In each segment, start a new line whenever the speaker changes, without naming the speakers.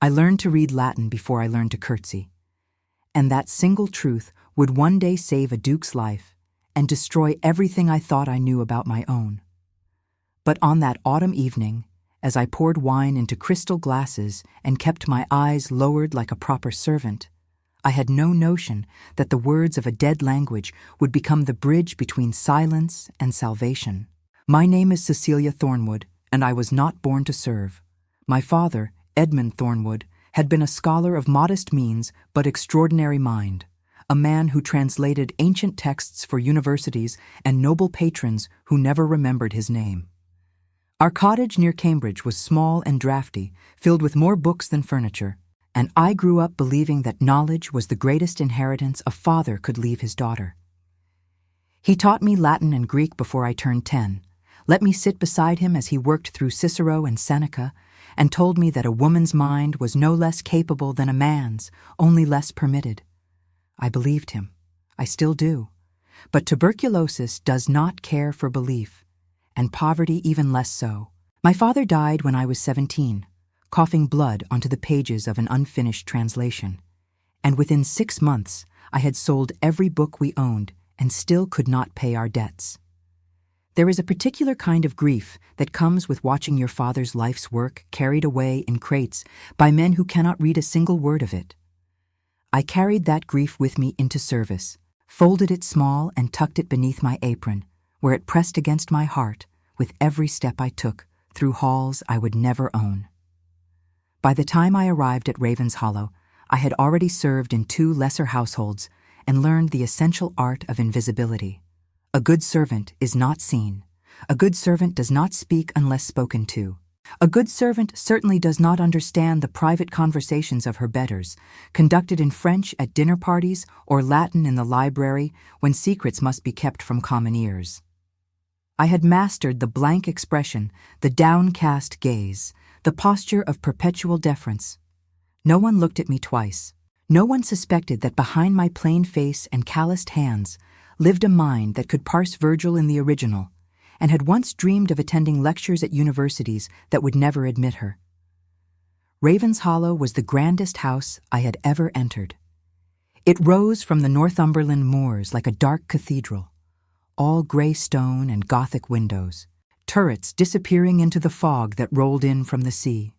I learned to read Latin before I learned to curtsy. And that single truth would one day save a duke's life and destroy everything I thought I knew about my own. But on that autumn evening, as I poured wine into crystal glasses and kept my eyes lowered like a proper servant, I had no notion that the words of a dead language would become the bridge between silence and salvation. My name is Cecilia Thornwood, and I was not born to serve. My father, Edmund Thornwood, had been a scholar of modest means but extraordinary mind, a man who translated ancient texts for universities and noble patrons who never remembered his name. Our cottage near Cambridge was small and draughty, filled with more books than furniture, and I grew up believing that knowledge was the greatest inheritance a father could leave his daughter. He taught me Latin and Greek before I turned 10, let me sit beside him as he worked through Cicero and Seneca, and told me that a woman's mind was no less capable than a man's, only less permitted. I believed him. I still do. But tuberculosis does not care for belief, and poverty even less so. My father died when I was 17, coughing blood onto the pages of an unfinished translation. And within 6 months, I had sold every book we owned and still could not pay our debts. There is a particular kind of grief that comes with watching your father's life's work carried away in crates by men who cannot read a single word of it. I carried that grief with me into service, folded it small and tucked it beneath my apron, where it pressed against my heart with every step I took through halls I would never own. By the time I arrived at Ravenshollow, I had already served in 2 lesser households and learned the essential art of invisibility. A good servant is not seen. A good servant does not speak unless spoken to. A good servant certainly does not understand the private conversations of her betters, conducted in French at dinner parties or Latin in the library when secrets must be kept from common ears. I had mastered the blank expression, the downcast gaze, the posture of perpetual deference. No one looked at me twice. No one suspected that behind my plain face and calloused hands lived a mind that could parse Virgil in the original, and had once dreamed of attending lectures at universities that would never admit her. Ravenshollow was the grandest house I had ever entered. It rose from the Northumberland moors like a dark cathedral, all grey stone and Gothic windows, turrets disappearing into the fog that rolled in from the sea.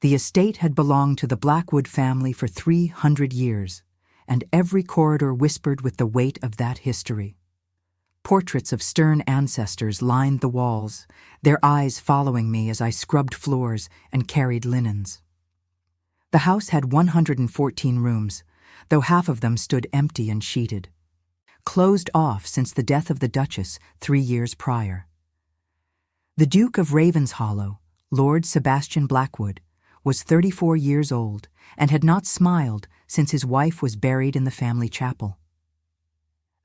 The estate had belonged to the Blackwood family for 300 years, and every corridor whispered with the weight of that history. Portraits of stern ancestors lined the walls, their eyes following me as I scrubbed floors and carried linens. The house had 114 rooms, though half of them stood empty and sheeted, closed off since the death of the Duchess 3 years prior. The Duke of Ravenshollow, Lord Sebastian Blackwood, was 34 years old and had not smiled since his wife was buried in the family chapel.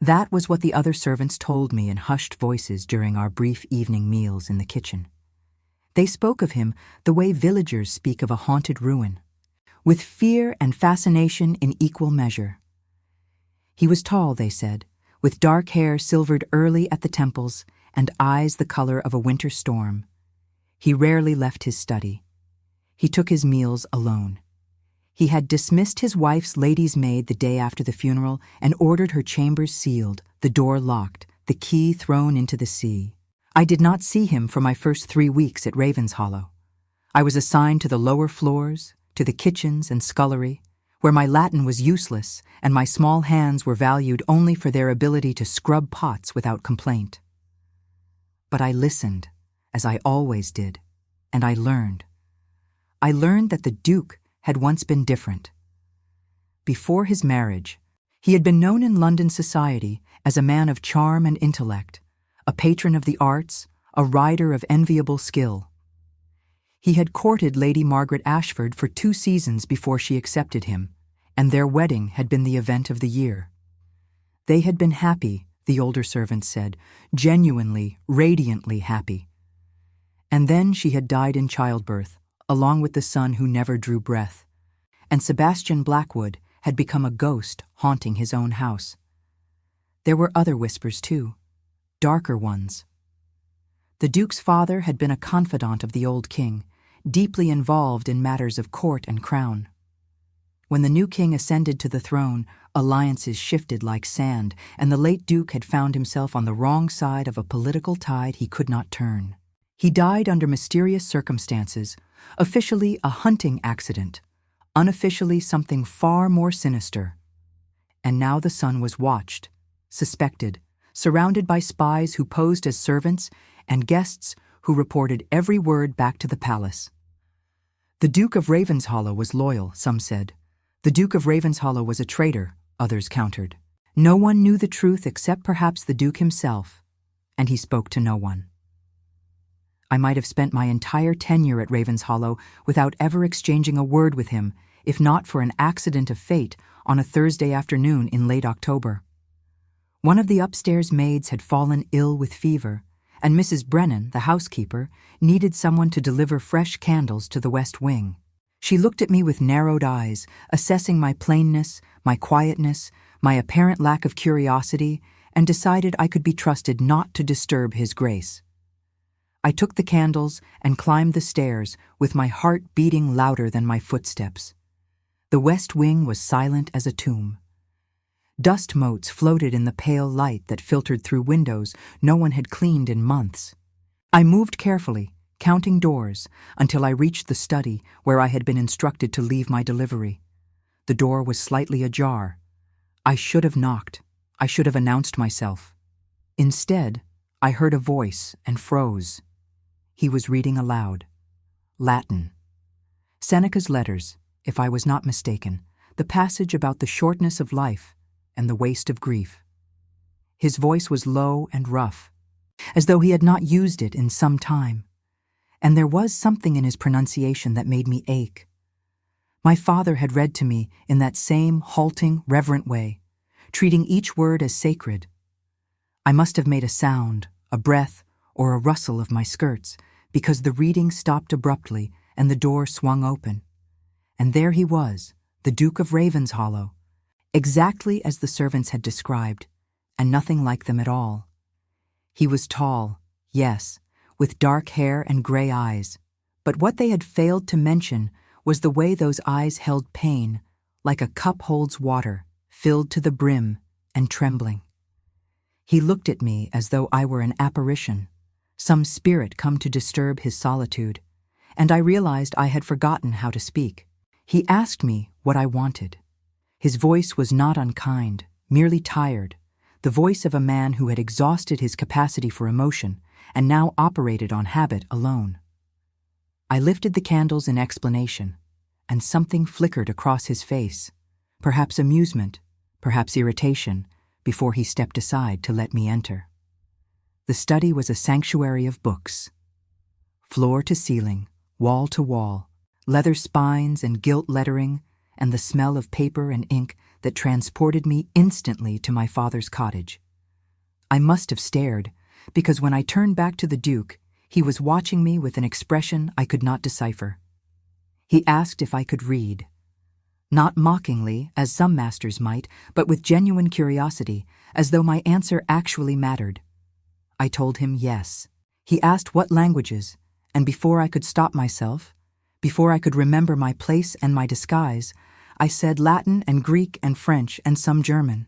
That was what the other servants told me in hushed voices during our brief evening meals in the kitchen. They spoke of him the way villagers speak of a haunted ruin, with fear and fascination in equal measure. He was tall, they said, with dark hair silvered early at the temples and eyes the color of a winter storm. He rarely left his study. He took his meals alone. He had dismissed his wife's lady's maid the day after the funeral and ordered her chambers sealed, the door locked, the key thrown into the sea. I did not see him for my first 3 weeks at Ravenshollow. I was assigned to the lower floors, to the kitchens and scullery, where my Latin was useless and my small hands were valued only for their ability to scrub pots without complaint. But I listened, as I always did, and I learned. I learned that the Duke had once been different. Before his marriage, he had been known in London society as a man of charm and intellect, a patron of the arts, a rider of enviable skill. He had courted Lady Margaret Ashford for 2 seasons before she accepted him, and their wedding had been the event of the year. They had been happy, the older servants said, genuinely, radiantly happy. And then she had died in childbirth, along with the son who never drew breath, and Sebastian Blackwood had become a ghost haunting his own house. There were other whispers, too, darker ones. The Duke's father had been a confidant of the old king, deeply involved in matters of court and crown. When the new king ascended to the throne, alliances shifted like sand, and the late duke had found himself on the wrong side of a political tide he could not turn. He died under mysterious circumstances, officially a hunting accident, unofficially something far more sinister. And now the son was watched, suspected, surrounded by spies who posed as servants and guests who reported every word back to the palace. The Duke of Ravenshollow was loyal, some said. The Duke of Ravenshollow was a traitor, others countered. No one knew the truth except perhaps the Duke himself, and he spoke to no one. I might have spent my entire tenure at Ravenshollow without ever exchanging a word with him, if not for an accident of fate on a Thursday afternoon in late October. One of the upstairs maids had fallen ill with fever, and Mrs. Brennan, the housekeeper, needed someone to deliver fresh candles to the West Wing. She looked at me with narrowed eyes, assessing my plainness, my quietness, my apparent lack of curiosity, and decided I could be trusted not to disturb His Grace. I took the candles and climbed the stairs with my heart beating louder than my footsteps. The West Wing was silent as a tomb. Dust motes floated in the pale light that filtered through windows no one had cleaned in months. I moved carefully, counting doors, until I reached the study where I had been instructed to leave my delivery. The door was slightly ajar. I should have knocked. I should have announced myself. Instead, I heard a voice and froze. He was reading aloud. Latin. Seneca's Letters, if I was not mistaken, the passage about the shortness of life and the waste of grief. His voice was low and rough, as though he had not used it in some time, and there was something in his pronunciation that made me ache. My father had read to me in that same halting, reverent way, treating each word as sacred. I must have made a sound, a breath, or a rustle of my skirts, because the reading stopped abruptly and the door swung open. And there he was, the Duke of Ravenshollow, exactly as the servants had described, and nothing like them at all. He was tall, yes, with dark hair and gray eyes, but what they had failed to mention was the way those eyes held pain, like a cup holds water, filled to the brim and trembling. He looked at me as though I were an apparition, some spirit come to disturb his solitude, and I realized I had forgotten how to speak. He asked me what I wanted. His voice was not unkind, merely tired, the voice of a man who had exhausted his capacity for emotion and now operated on habit alone. I lifted the candles in explanation, and something flickered across his face, perhaps amusement, perhaps irritation, before he stepped aside to let me enter. The study was a sanctuary of books. Floor to ceiling, wall to wall, leather spines and gilt lettering, and the smell of paper and ink that transported me instantly to my father's cottage. I must have stared, because when I turned back to the Duke, he was watching me with an expression I could not decipher. He asked if I could read. Not mockingly, as some masters might, but with genuine curiosity, as though my answer actually mattered. I told him yes. He asked what languages, and before I could stop myself, before I could remember my place and my disguise, I said Latin and Greek and French and some German.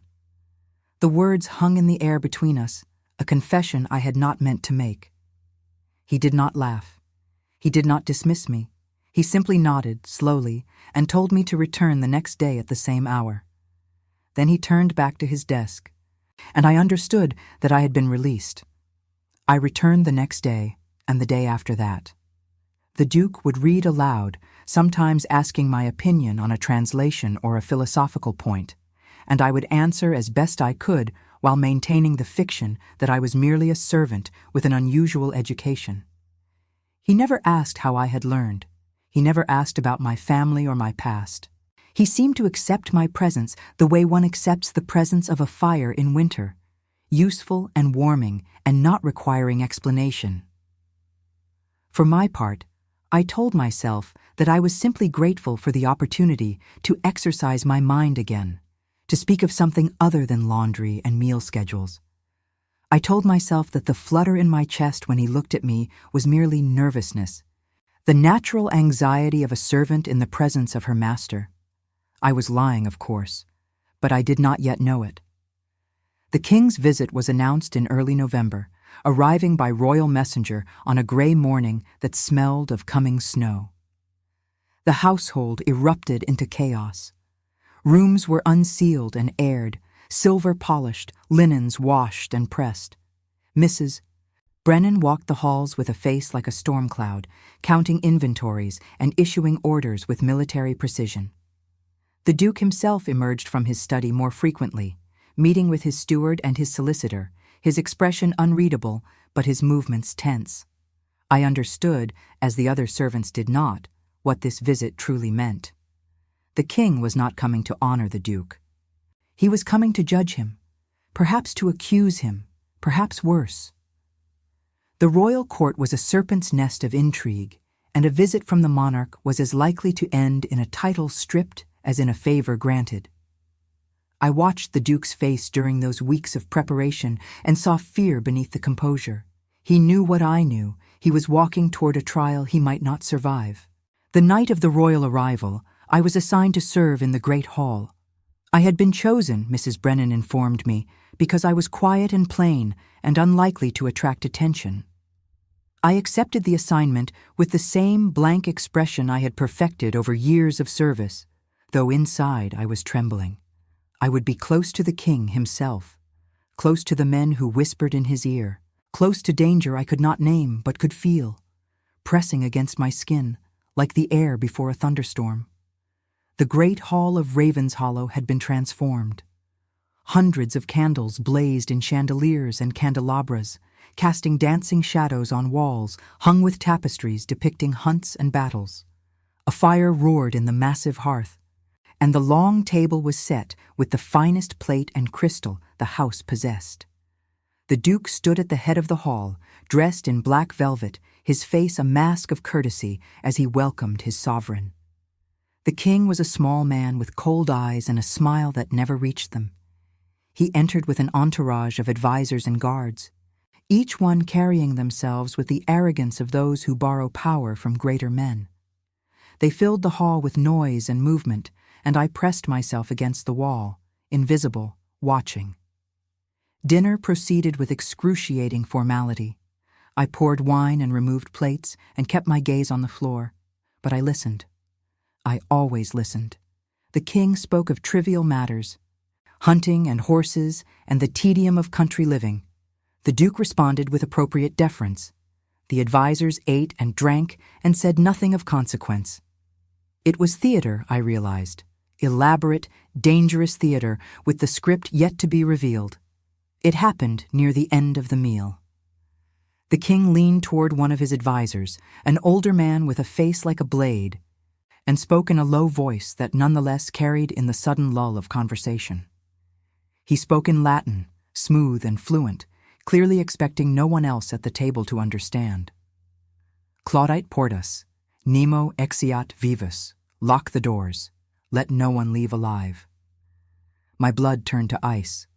The words hung in the air between us, a confession I had not meant to make. He did not laugh. He did not dismiss me. He simply nodded, slowly, and told me to return the next day at the same hour. Then he turned back to his desk, and I understood that I had been released. I returned the next day, and the day after that. The Duke would read aloud, sometimes asking my opinion on a translation or a philosophical point, and I would answer as best I could while maintaining the fiction that I was merely a servant with an unusual education. He never asked how I had learned. He never asked about my family or my past. He seemed to accept my presence the way one accepts the presence of a fire in winter, useful and warming and not requiring explanation. For my part, I told myself that I was simply grateful for the opportunity to exercise my mind again, to speak of something other than laundry and meal schedules. I told myself that the flutter in my chest when he looked at me was merely nervousness, The natural anxiety of a servant in the presence of her master. I was lying, of course, but I did not yet know it. The king's visit was announced in early November, arriving by royal messenger on a gray morning that smelled of coming snow. The household erupted into chaos. Rooms were unsealed and aired, silver polished, linens washed and pressed. Mrs. Brennan walked the halls with a face like a storm cloud, counting inventories and issuing orders with military precision. The Duke himself emerged from his study more frequently, meeting with his steward and his solicitor, his expression unreadable, but his movements tense. I understood, as the other servants did not, what this visit truly meant. The king was not coming to honor the Duke. He was coming to judge him, perhaps to accuse him, perhaps worse. The royal court was a serpent's nest of intrigue, and a visit from the monarch was as likely to end in a title stripped as in a favor granted. I watched the Duke's face during those weeks of preparation and saw fear beneath the composure. He knew what I knew. He was walking toward a trial he might not survive. The night of the royal arrival, I was assigned to serve in the Great Hall. I had been chosen, Mrs. Brennan informed me, because I was quiet and plain and unlikely to attract attention. I accepted the assignment with the same blank expression I had perfected over years of service, though inside I was trembling. I would be close to the king himself, close to the men who whispered in his ear, close to danger I could not name but could feel, pressing against my skin like the air before a thunderstorm. The great hall of Ravenshollow had been transformed. Hundreds of candles blazed in chandeliers and candelabras, casting dancing shadows on walls hung with tapestries depicting hunts and battles. A fire roared in the massive hearth, and the long table was set with the finest plate and crystal the house possessed. The Duke stood at the head of the hall, dressed in black velvet, his face a mask of courtesy as he welcomed his sovereign. The king was a small man with cold eyes and a smile that never reached them. He entered with an entourage of advisors and guards, each one carrying themselves with the arrogance of those who borrow power from greater men. They filled the hall with noise and movement, and I pressed myself against the wall, invisible, watching. Dinner proceeded with excruciating formality. I poured wine and removed plates and kept my gaze on the floor, but I listened. I always listened. The king spoke of trivial matters, hunting and horses and the tedium of country living. The Duke responded with appropriate deference. The advisors ate and drank and said nothing of consequence. It was theater, I realized. Elaborate, dangerous theater with the script yet to be revealed. It happened near the end of the meal. The king leaned toward one of his advisors, an older man with a face like a blade, and spoke in a low voice that nonetheless carried in the sudden lull of conversation. He spoke in Latin, smooth and fluent, clearly expecting no one else at the table to understand. Claudite portas, nemo exeat vivus, lock the doors, let no one leave alive. My blood turned to ice.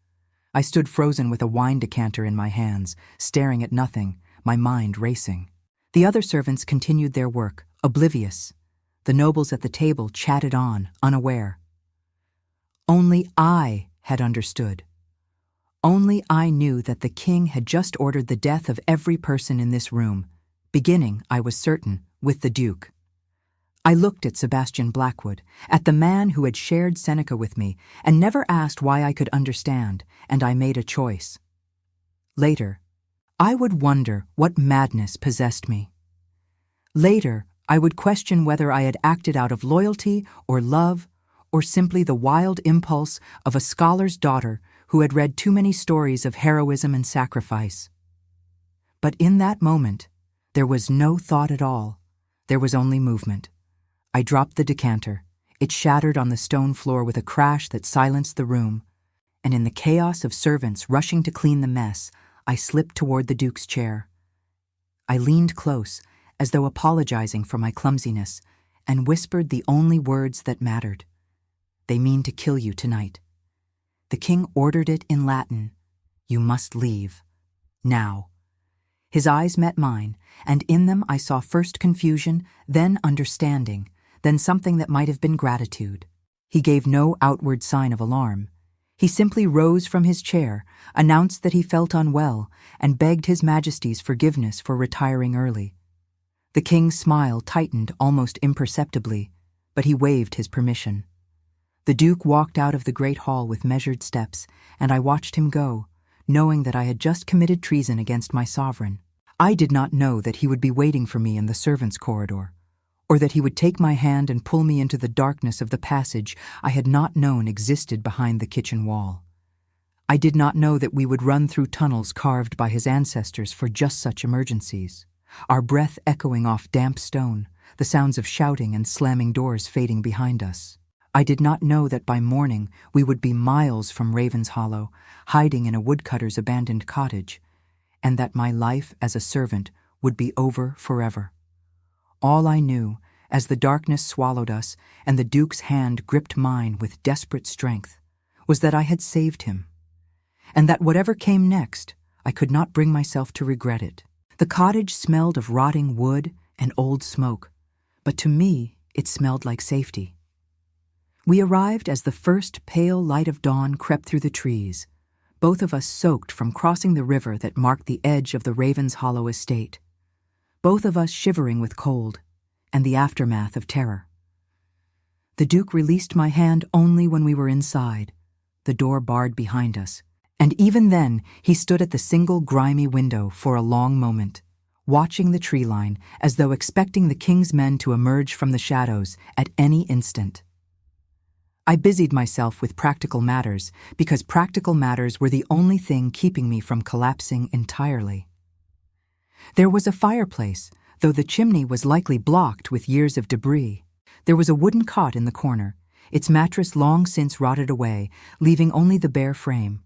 I stood frozen with a wine decanter in my hands, staring at nothing, my mind racing. The other servants continued their work, oblivious. The nobles at the table chatted on, unaware. Only I had understood. Only I knew that the king had just ordered the death of every person in this room, beginning, I was certain, with the Duke. I looked at Sebastian Blackwood, at the man who had shared Seneca with me, and never asked why I could understand, and I made a choice. Later, I would wonder what madness possessed me. Later, I would question whether I had acted out of loyalty or love, or simply the wild impulse of a scholar's daughter who had read too many stories of heroism and sacrifice. But in that moment, there was no thought at all. There was only movement. I dropped the decanter. It shattered on the stone floor with a crash that silenced the room, and in the chaos of servants rushing to clean the mess, I slipped toward the Duke's chair. I leaned close, as though apologizing for my clumsiness, and whispered the only words that mattered. They mean to kill you tonight. The king ordered it in Latin. You must leave. Now. His eyes met mine, and in them I saw first confusion, then understanding, then something that might have been gratitude. He gave no outward sign of alarm. He simply rose from his chair, announced that he felt unwell, and begged His Majesty's forgiveness for retiring early. The king's smile tightened almost imperceptibly, but he waved his permission. The Duke walked out of the great hall with measured steps, and I watched him go, knowing that I had just committed treason against my sovereign. I did not know that he would be waiting for me in the servants' corridor, or that he would take my hand and pull me into the darkness of the passage I had not known existed behind the kitchen wall. I did not know that we would run through tunnels carved by his ancestors for just such emergencies, our breath echoing off damp stone, the sounds of shouting and slamming doors fading behind us. I did not know that by morning we would be miles from Raven's Hollow, hiding in a woodcutter's abandoned cottage, and that my life as a servant would be over forever. All I knew, as the darkness swallowed us and the Duke's hand gripped mine with desperate strength, was that I had saved him, and that whatever came next, I could not bring myself to regret it. The cottage smelled of rotting wood and old smoke, but to me it smelled like safety. We arrived as the first pale light of dawn crept through the trees, both of us soaked from crossing the river that marked the edge of the Raven's Hollow estate, both of us shivering with cold and the aftermath of terror. The Duke released my hand only when we were inside, the door barred behind us, and even then he stood at the single grimy window for a long moment, watching the tree line as though expecting the king's men to emerge from the shadows at any instant. I busied myself with practical matters because practical matters were the only thing keeping me from collapsing entirely. There was a fireplace, though the chimney was likely blocked with years of debris. There was a wooden cot in the corner, its mattress long since rotted away, leaving only the bare frame.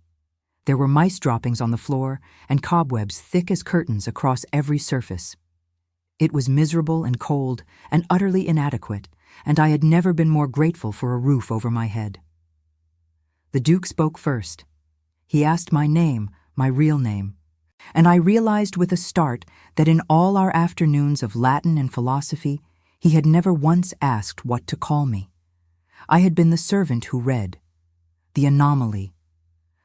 There were mice droppings on the floor and cobwebs thick as curtains across every surface. It was miserable and cold and utterly inadequate, and I had never been more grateful for a roof over my head. The Duke spoke first. He asked my name, my real name, and I realized with a start that in all our afternoons of Latin and philosophy, he had never once asked what to call me. I had been the servant who read, the anomaly,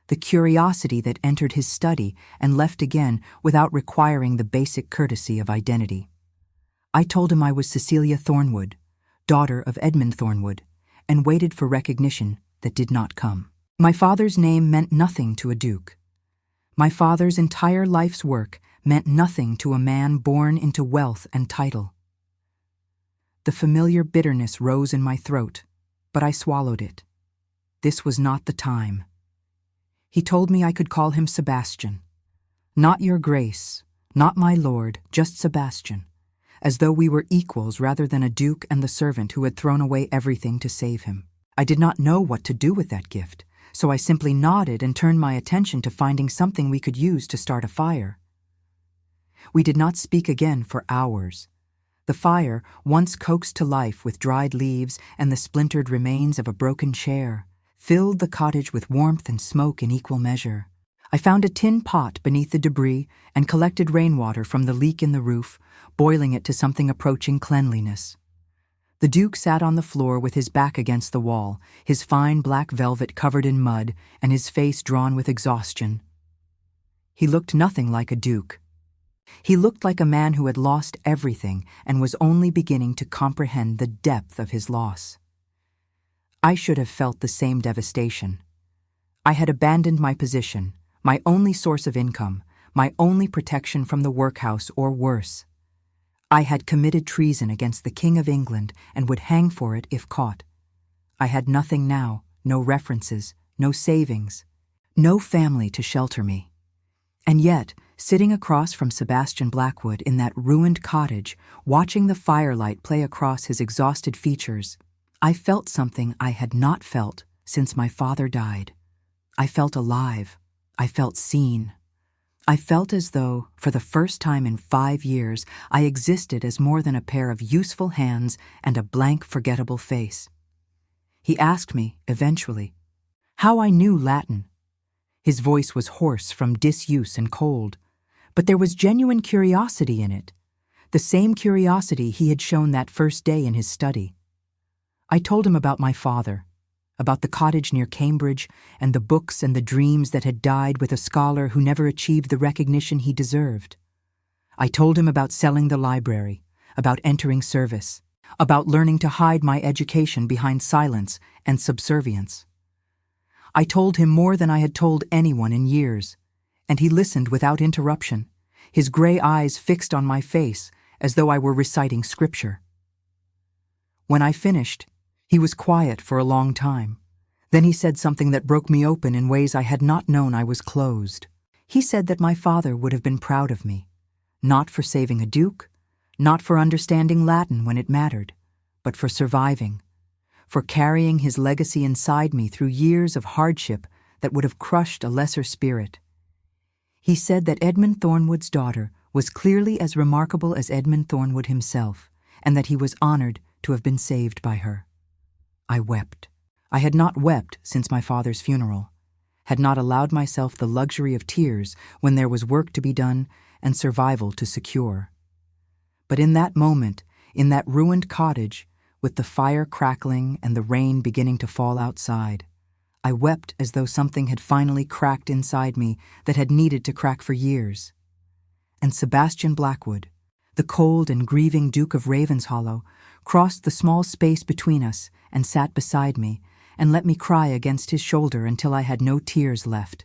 the curiosity that entered his study and left again without requiring the basic courtesy of identity. I told him I was Cecilia Thornwood, daughter of Edmund Thornwood, and waited for recognition that did not come. My father's name meant nothing to a duke. My father's entire life's work meant nothing to a man born into wealth and title. The familiar bitterness rose in my throat, but I swallowed it. This was not the time. He told me I could call him Sebastian. Not your grace, not my lord, just Sebastian, as though we were equals rather than a duke and the servant who had thrown away everything to save him. I did not know what to do with that gift, so I simply nodded and turned my attention to finding something we could use to start a fire. We did not speak again for hours. The fire, once coaxed to life with dried leaves and the splintered remains of a broken chair, filled the cottage with warmth and smoke in equal measure. I found a tin pot beneath the debris and collected rainwater from the leak in the roof, boiling it to something approaching cleanliness. The Duke sat on the floor with his back against the wall, his fine black velvet covered in mud and his face drawn with exhaustion. He looked nothing like a duke. He looked like a man who had lost everything and was only beginning to comprehend the depth of his loss. I should have felt the same devastation. I had abandoned my position, my only source of income, my only protection from the workhouse or worse. I had committed treason against the King of England and would hang for it if caught. I had nothing now, no references, no savings, no family to shelter me. And yet, sitting across from Sebastian Blackwood in that ruined cottage, watching the firelight play across his exhausted features, I felt something I had not felt since my father died. I felt alive. I felt seen. I felt as though, for the first time in 5 years, I existed as more than a pair of useful hands and a blank, forgettable face. He asked me, eventually, how I knew Latin. His voice was hoarse from disuse and cold, but there was genuine curiosity in it, the same curiosity he had shown that first day in his study. I told him about my father, about the cottage near Cambridge and the books and the dreams that had died with a scholar who never achieved the recognition he deserved. I told him about selling the library, about entering service, about learning to hide my education behind silence and subservience. I told him more than I had told anyone in years, and he listened without interruption, his gray eyes fixed on my face as though I were reciting scripture. When I finished, he was quiet for a long time. Then he said something that broke me open in ways I had not known I was closed. He said that my father would have been proud of me, not for saving a duke, not for understanding Latin when it mattered, but for surviving, for carrying his legacy inside me through years of hardship that would have crushed a lesser spirit. He said that Edmund Thornwood's daughter was clearly as remarkable as Edmund Thornwood himself, and that he was honored to have been saved by her. I wept. I had not wept since my father's funeral, had not allowed myself the luxury of tears when there was work to be done and survival to secure. But in that moment, in that ruined cottage, with the fire crackling and the rain beginning to fall outside, I wept as though something had finally cracked inside me that had needed to crack for years. And Sebastian Blackwood, the cold and grieving Duke of Ravenshollow, crossed the small space between us and sat beside me and let me cry against his shoulder until I had no tears left.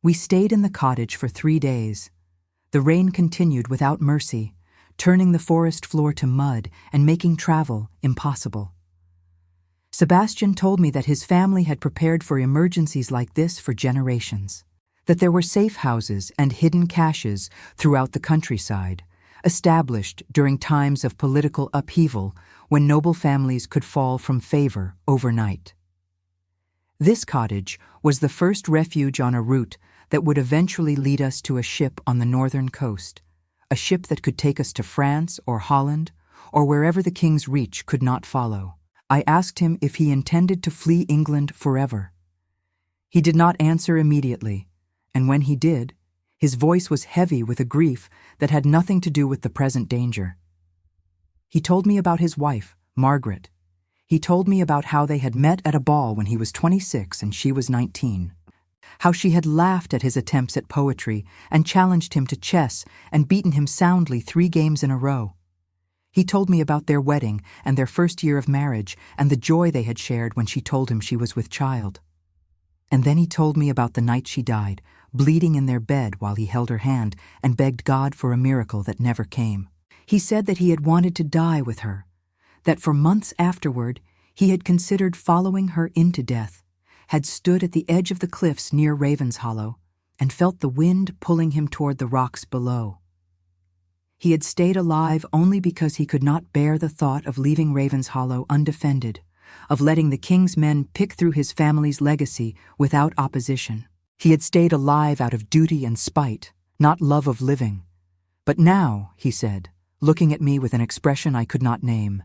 We stayed in the cottage for 3 days. The rain continued without mercy, turning the forest floor to mud and making travel impossible. Sebastian told me that his family had prepared for emergencies like this for generations, that there were safe houses and hidden caches throughout the countryside, established during times of political upheaval when noble families could fall from favor overnight. This cottage was the first refuge on a route that would eventually lead us to a ship on the northern coast, a ship that could take us to France or Holland or wherever the king's reach could not follow. I asked him if he intended to flee England forever. He did not answer immediately, and when he did, his voice was heavy with a grief that had nothing to do with the present danger. He told me about his wife, Margaret. He told me about how they had met at a ball when he was 26 and she was 19, how she had laughed at his attempts at poetry and challenged him to chess and beaten him soundly 3 games in a row. He told me about their wedding and their first year of marriage and the joy they had shared when she told him she was with child. And then he told me about the night she died, bleeding in their bed while he held her hand and begged God for a miracle that never came. He said that he had wanted to die with her, that for months afterward he had considered following her into death, had stood at the edge of the cliffs near Ravenshollow, and felt the wind pulling him toward the rocks below. He had stayed alive only because he could not bear the thought of leaving Ravenshollow undefended, of letting the king's men pick through his family's legacy without opposition. He had stayed alive out of duty and spite, not love of living. But now, he said, looking at me with an expression I could not name,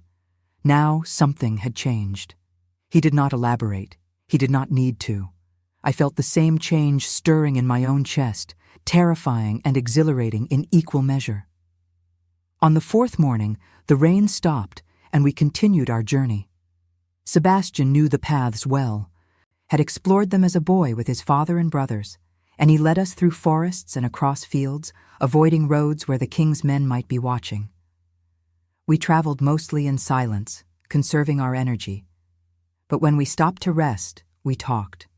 now something had changed. He did not elaborate. He did not need to. I felt the same change stirring in my own chest, terrifying and exhilarating in equal measure. On the 4th morning, the rain stopped, and we continued our journey. Sebastian knew the paths well, had explored them as a boy with his father and brothers, and he led us through forests and across fields, avoiding roads where the king's men might be watching. We traveled mostly in silence, conserving our energy. But when we stopped to rest, we talked.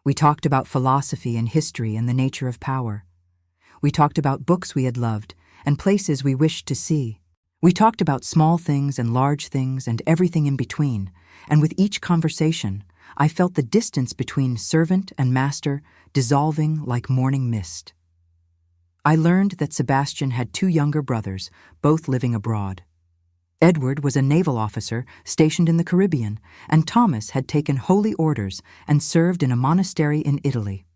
We talked about philosophy and history and the nature of power. We talked about books we had loved and places we wished to see. We talked about small things and large things and everything in between, and with each conversation, I felt the distance between servant and master dissolving like morning mist. I learned that Sebastian had 2 younger brothers, both living abroad. Edward was a naval officer stationed in the Caribbean, and Thomas had taken holy orders and served in a monastery in Italy.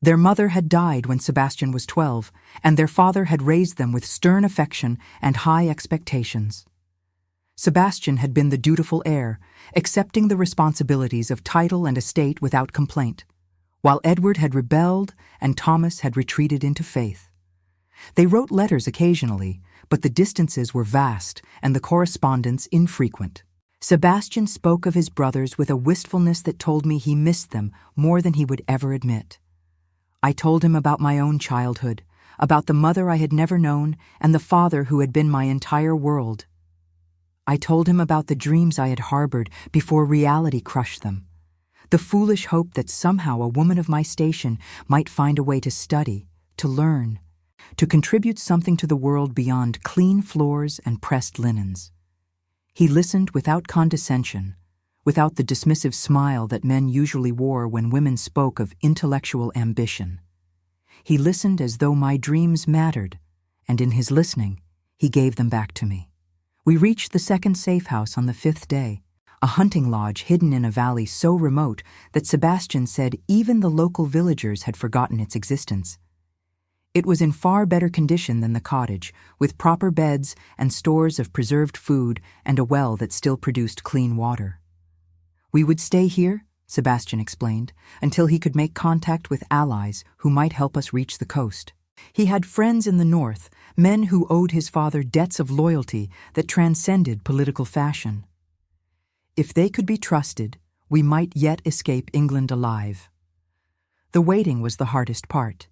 Their mother had died when Sebastian was 12, and their father had raised them with stern affection and high expectations. Sebastian had been the dutiful heir, accepting the responsibilities of title and estate without complaint, while Edward had rebelled and Thomas had retreated into faith. They wrote letters occasionally, but the distances were vast and the correspondence infrequent. Sebastian spoke of his brothers with a wistfulness that told me he missed them more than he would ever admit. I told him about my own childhood, about the mother I had never known and the father who had been my entire world. I told him about the dreams I had harbored before reality crushed them, the foolish hope that somehow a woman of my station might find a way to study, to learn, to contribute something to the world beyond clean floors and pressed linens. He listened without condescension, without the dismissive smile that men usually wore when women spoke of intellectual ambition. He listened as though my dreams mattered, and in his listening, he gave them back to me. We reached the second safe house on the 5th day, a hunting lodge hidden in a valley so remote that Sebastian said even the local villagers had forgotten its existence. It was in far better condition than the cottage, with proper beds and stores of preserved food and a well that still produced clean water. We would stay here, Sebastian explained, until he could make contact with allies who might help us reach the coast. He had friends in the north, men who owed his father debts of loyalty that transcended political fashion. If they could be trusted, we might yet escape England alive. The waiting was the hardest part.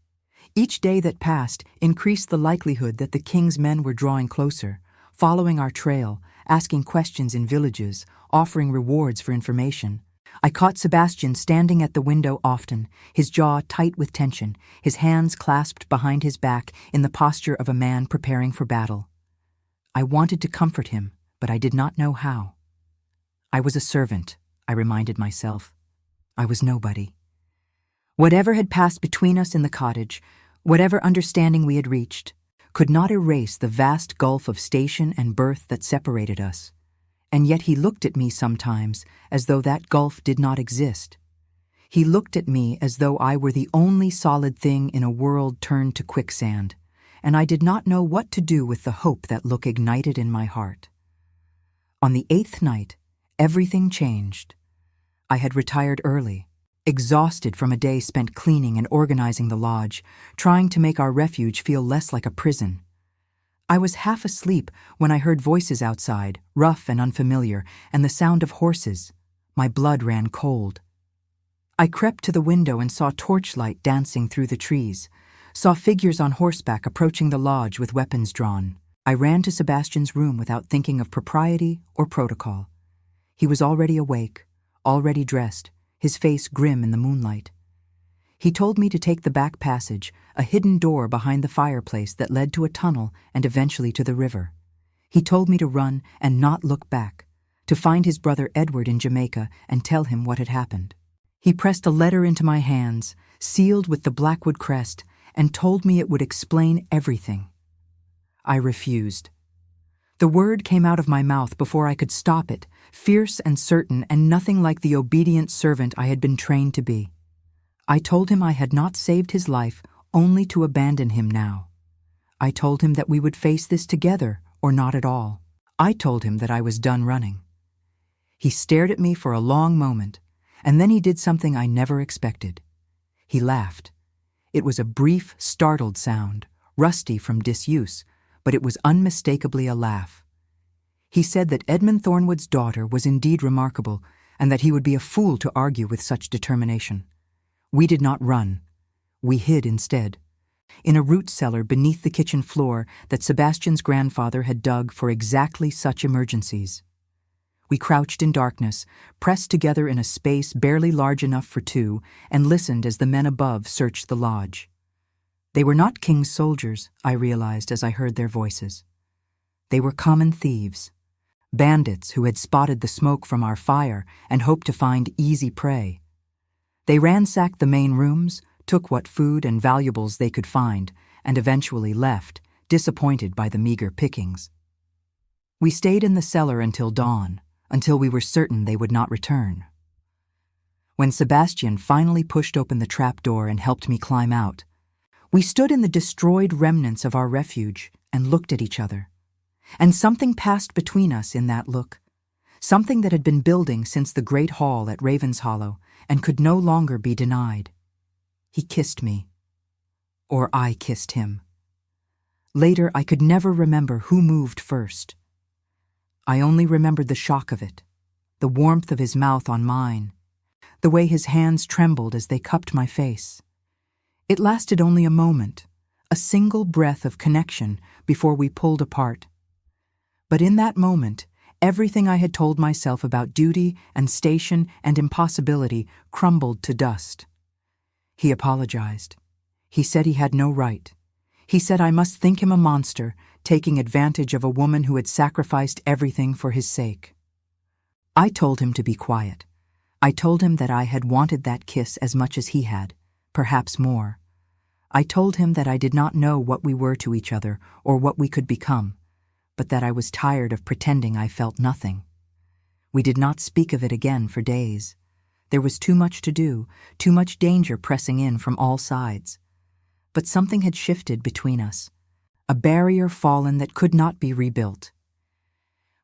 Each day that passed increased the likelihood that the king's men were drawing closer, following our trail, asking questions in villages, offering rewards for information. I caught Sebastian standing at the window often, his jaw tight with tension, his hands clasped behind his back in the posture of a man preparing for battle. I wanted to comfort him, but I did not know how. I was a servant, I reminded myself. I was nobody. Whatever had passed between us in the cottage, whatever understanding we had reached, could not erase the vast gulf of station and birth that separated us. And yet he looked at me sometimes as though that gulf did not exist. He looked at me as though I were the only solid thing in a world turned to quicksand, and I did not know what to do with the hope that look ignited in my heart. On the 8th night, everything changed. I had retired early, exhausted from a day spent cleaning and organizing the lodge, trying to make our refuge feel less like a prison. I was half asleep when I heard voices outside, rough and unfamiliar, and the sound of horses. My blood ran cold. I crept to the window and saw torchlight dancing through the trees, saw figures on horseback approaching the lodge with weapons drawn. I ran to Sebastian's room without thinking of propriety or protocol. He was already awake, already dressed, his face grim in the moonlight. He told me to take the back passage, a hidden door behind the fireplace that led to a tunnel and eventually to the river. He told me to run and not look back, to find his brother Edward in Jamaica and tell him what had happened. He pressed a letter into my hands, sealed with the Blackwood crest, and told me it would explain everything. I refused. The word came out of my mouth before I could stop it, fierce and certain and nothing like the obedient servant I had been trained to be. I told him I had not saved his life only to abandon him now. I told him that we would face this together or not at all. I told him that I was done running. He stared at me for a long moment, and then he did something I never expected. He laughed. It was a brief, startled sound, rusty from disuse, but it was unmistakably a laugh. He said that Edmund Thornwood's daughter was indeed remarkable, and that he would be a fool to argue with such determination. We did not run. We hid instead, in a root cellar beneath the kitchen floor that Sebastian's grandfather had dug for exactly such emergencies. We crouched in darkness, pressed together in a space barely large enough for two, and listened as the men above searched the lodge. They were not king's soldiers, I realized as I heard their voices. They were common thieves, bandits who had spotted the smoke from our fire and hoped to find easy prey. They ransacked the main rooms, took what food and valuables they could find, and eventually left, disappointed by the meager pickings. We stayed in the cellar until dawn, until we were certain they would not return. When Sebastian finally pushed open the trapdoor and helped me climb out, we stood in the destroyed remnants of our refuge and looked at each other. And something passed between us in that look, something that had been building since the great hall at Ravenshollow and could no longer be denied. He kissed me. Or I kissed him. Later, I could never remember who moved first. I only remembered the shock of it, the warmth of his mouth on mine, the way his hands trembled as they cupped my face. It lasted only a moment, a single breath of connection before we pulled apart. But in that moment, everything I had told myself about duty and station and impossibility crumbled to dust. He apologized. He said he had no right. He said I must think him a monster, taking advantage of a woman who had sacrificed everything for his sake. I told him to be quiet. I told him that I had wanted that kiss as much as he had, perhaps more. I told him that I did not know what we were to each other or what we could become, but that I was tired of pretending I felt nothing. We did not speak of it again for days. There was too much to do, too much danger pressing in from all sides. But something had shifted between us, a barrier fallen that could not be rebuilt.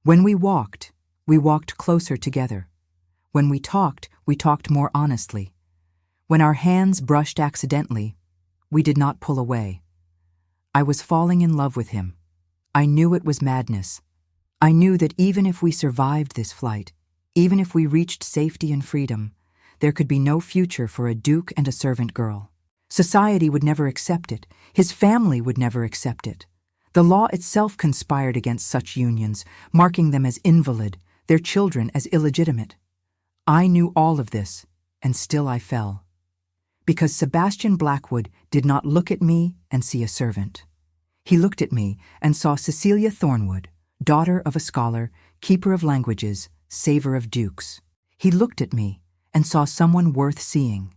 When we walked closer together. When we talked more honestly. When our hands brushed accidentally, we did not pull away. I was falling in love with him. I knew it was madness. I knew that even if we survived this flight, even if we reached safety and freedom, there could be no future for a duke and a servant girl. Society would never accept it. His family would never accept it. The law itself conspired against such unions, marking them as invalid, their children as illegitimate. I knew all of this, and still I fell. Because Sebastian Blackwood did not look at me and see a servant. He looked at me and saw Cecilia Thornwood, daughter of a scholar, keeper of languages, saver of dukes. He looked at me and saw someone worth seeing.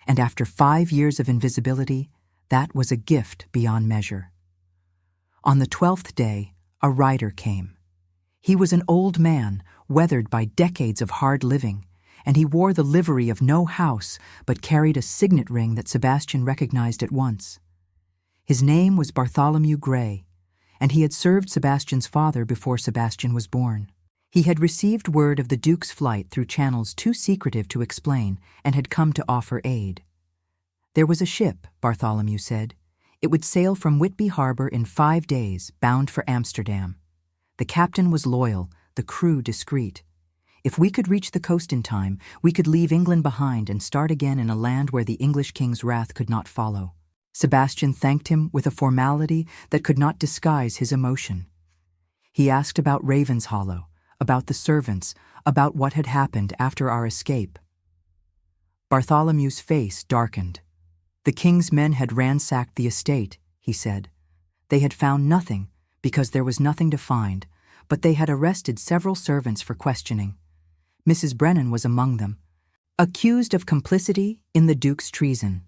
And after 5 years of invisibility, that was a gift beyond measure. On the 12th day, a rider came. He was an old man, weathered by decades of hard living, and he wore the livery of no house, but carried a signet ring that Sebastian recognized at once. His name was Bartholomew Gray, and he had served Sebastian's father before Sebastian was born. He had received word of the Duke's flight through channels too secretive to explain and had come to offer aid. There was a ship, Bartholomew said. It would sail from Whitby Harbor in 5 days, bound for Amsterdam. The captain was loyal, the crew discreet. If we could reach the coast in time, we could leave England behind and start again in a land where the English king's wrath could not follow. Sebastian thanked him with a formality that could not disguise his emotion. He asked about Ravenshollow, about the servants, about what had happened after our escape. Bartholomew's face darkened. The king's men had ransacked the estate, he said. They had found nothing, because there was nothing to find, but they had arrested several servants for questioning. Mrs. Brennan was among them, accused of complicity in the Duke's treason.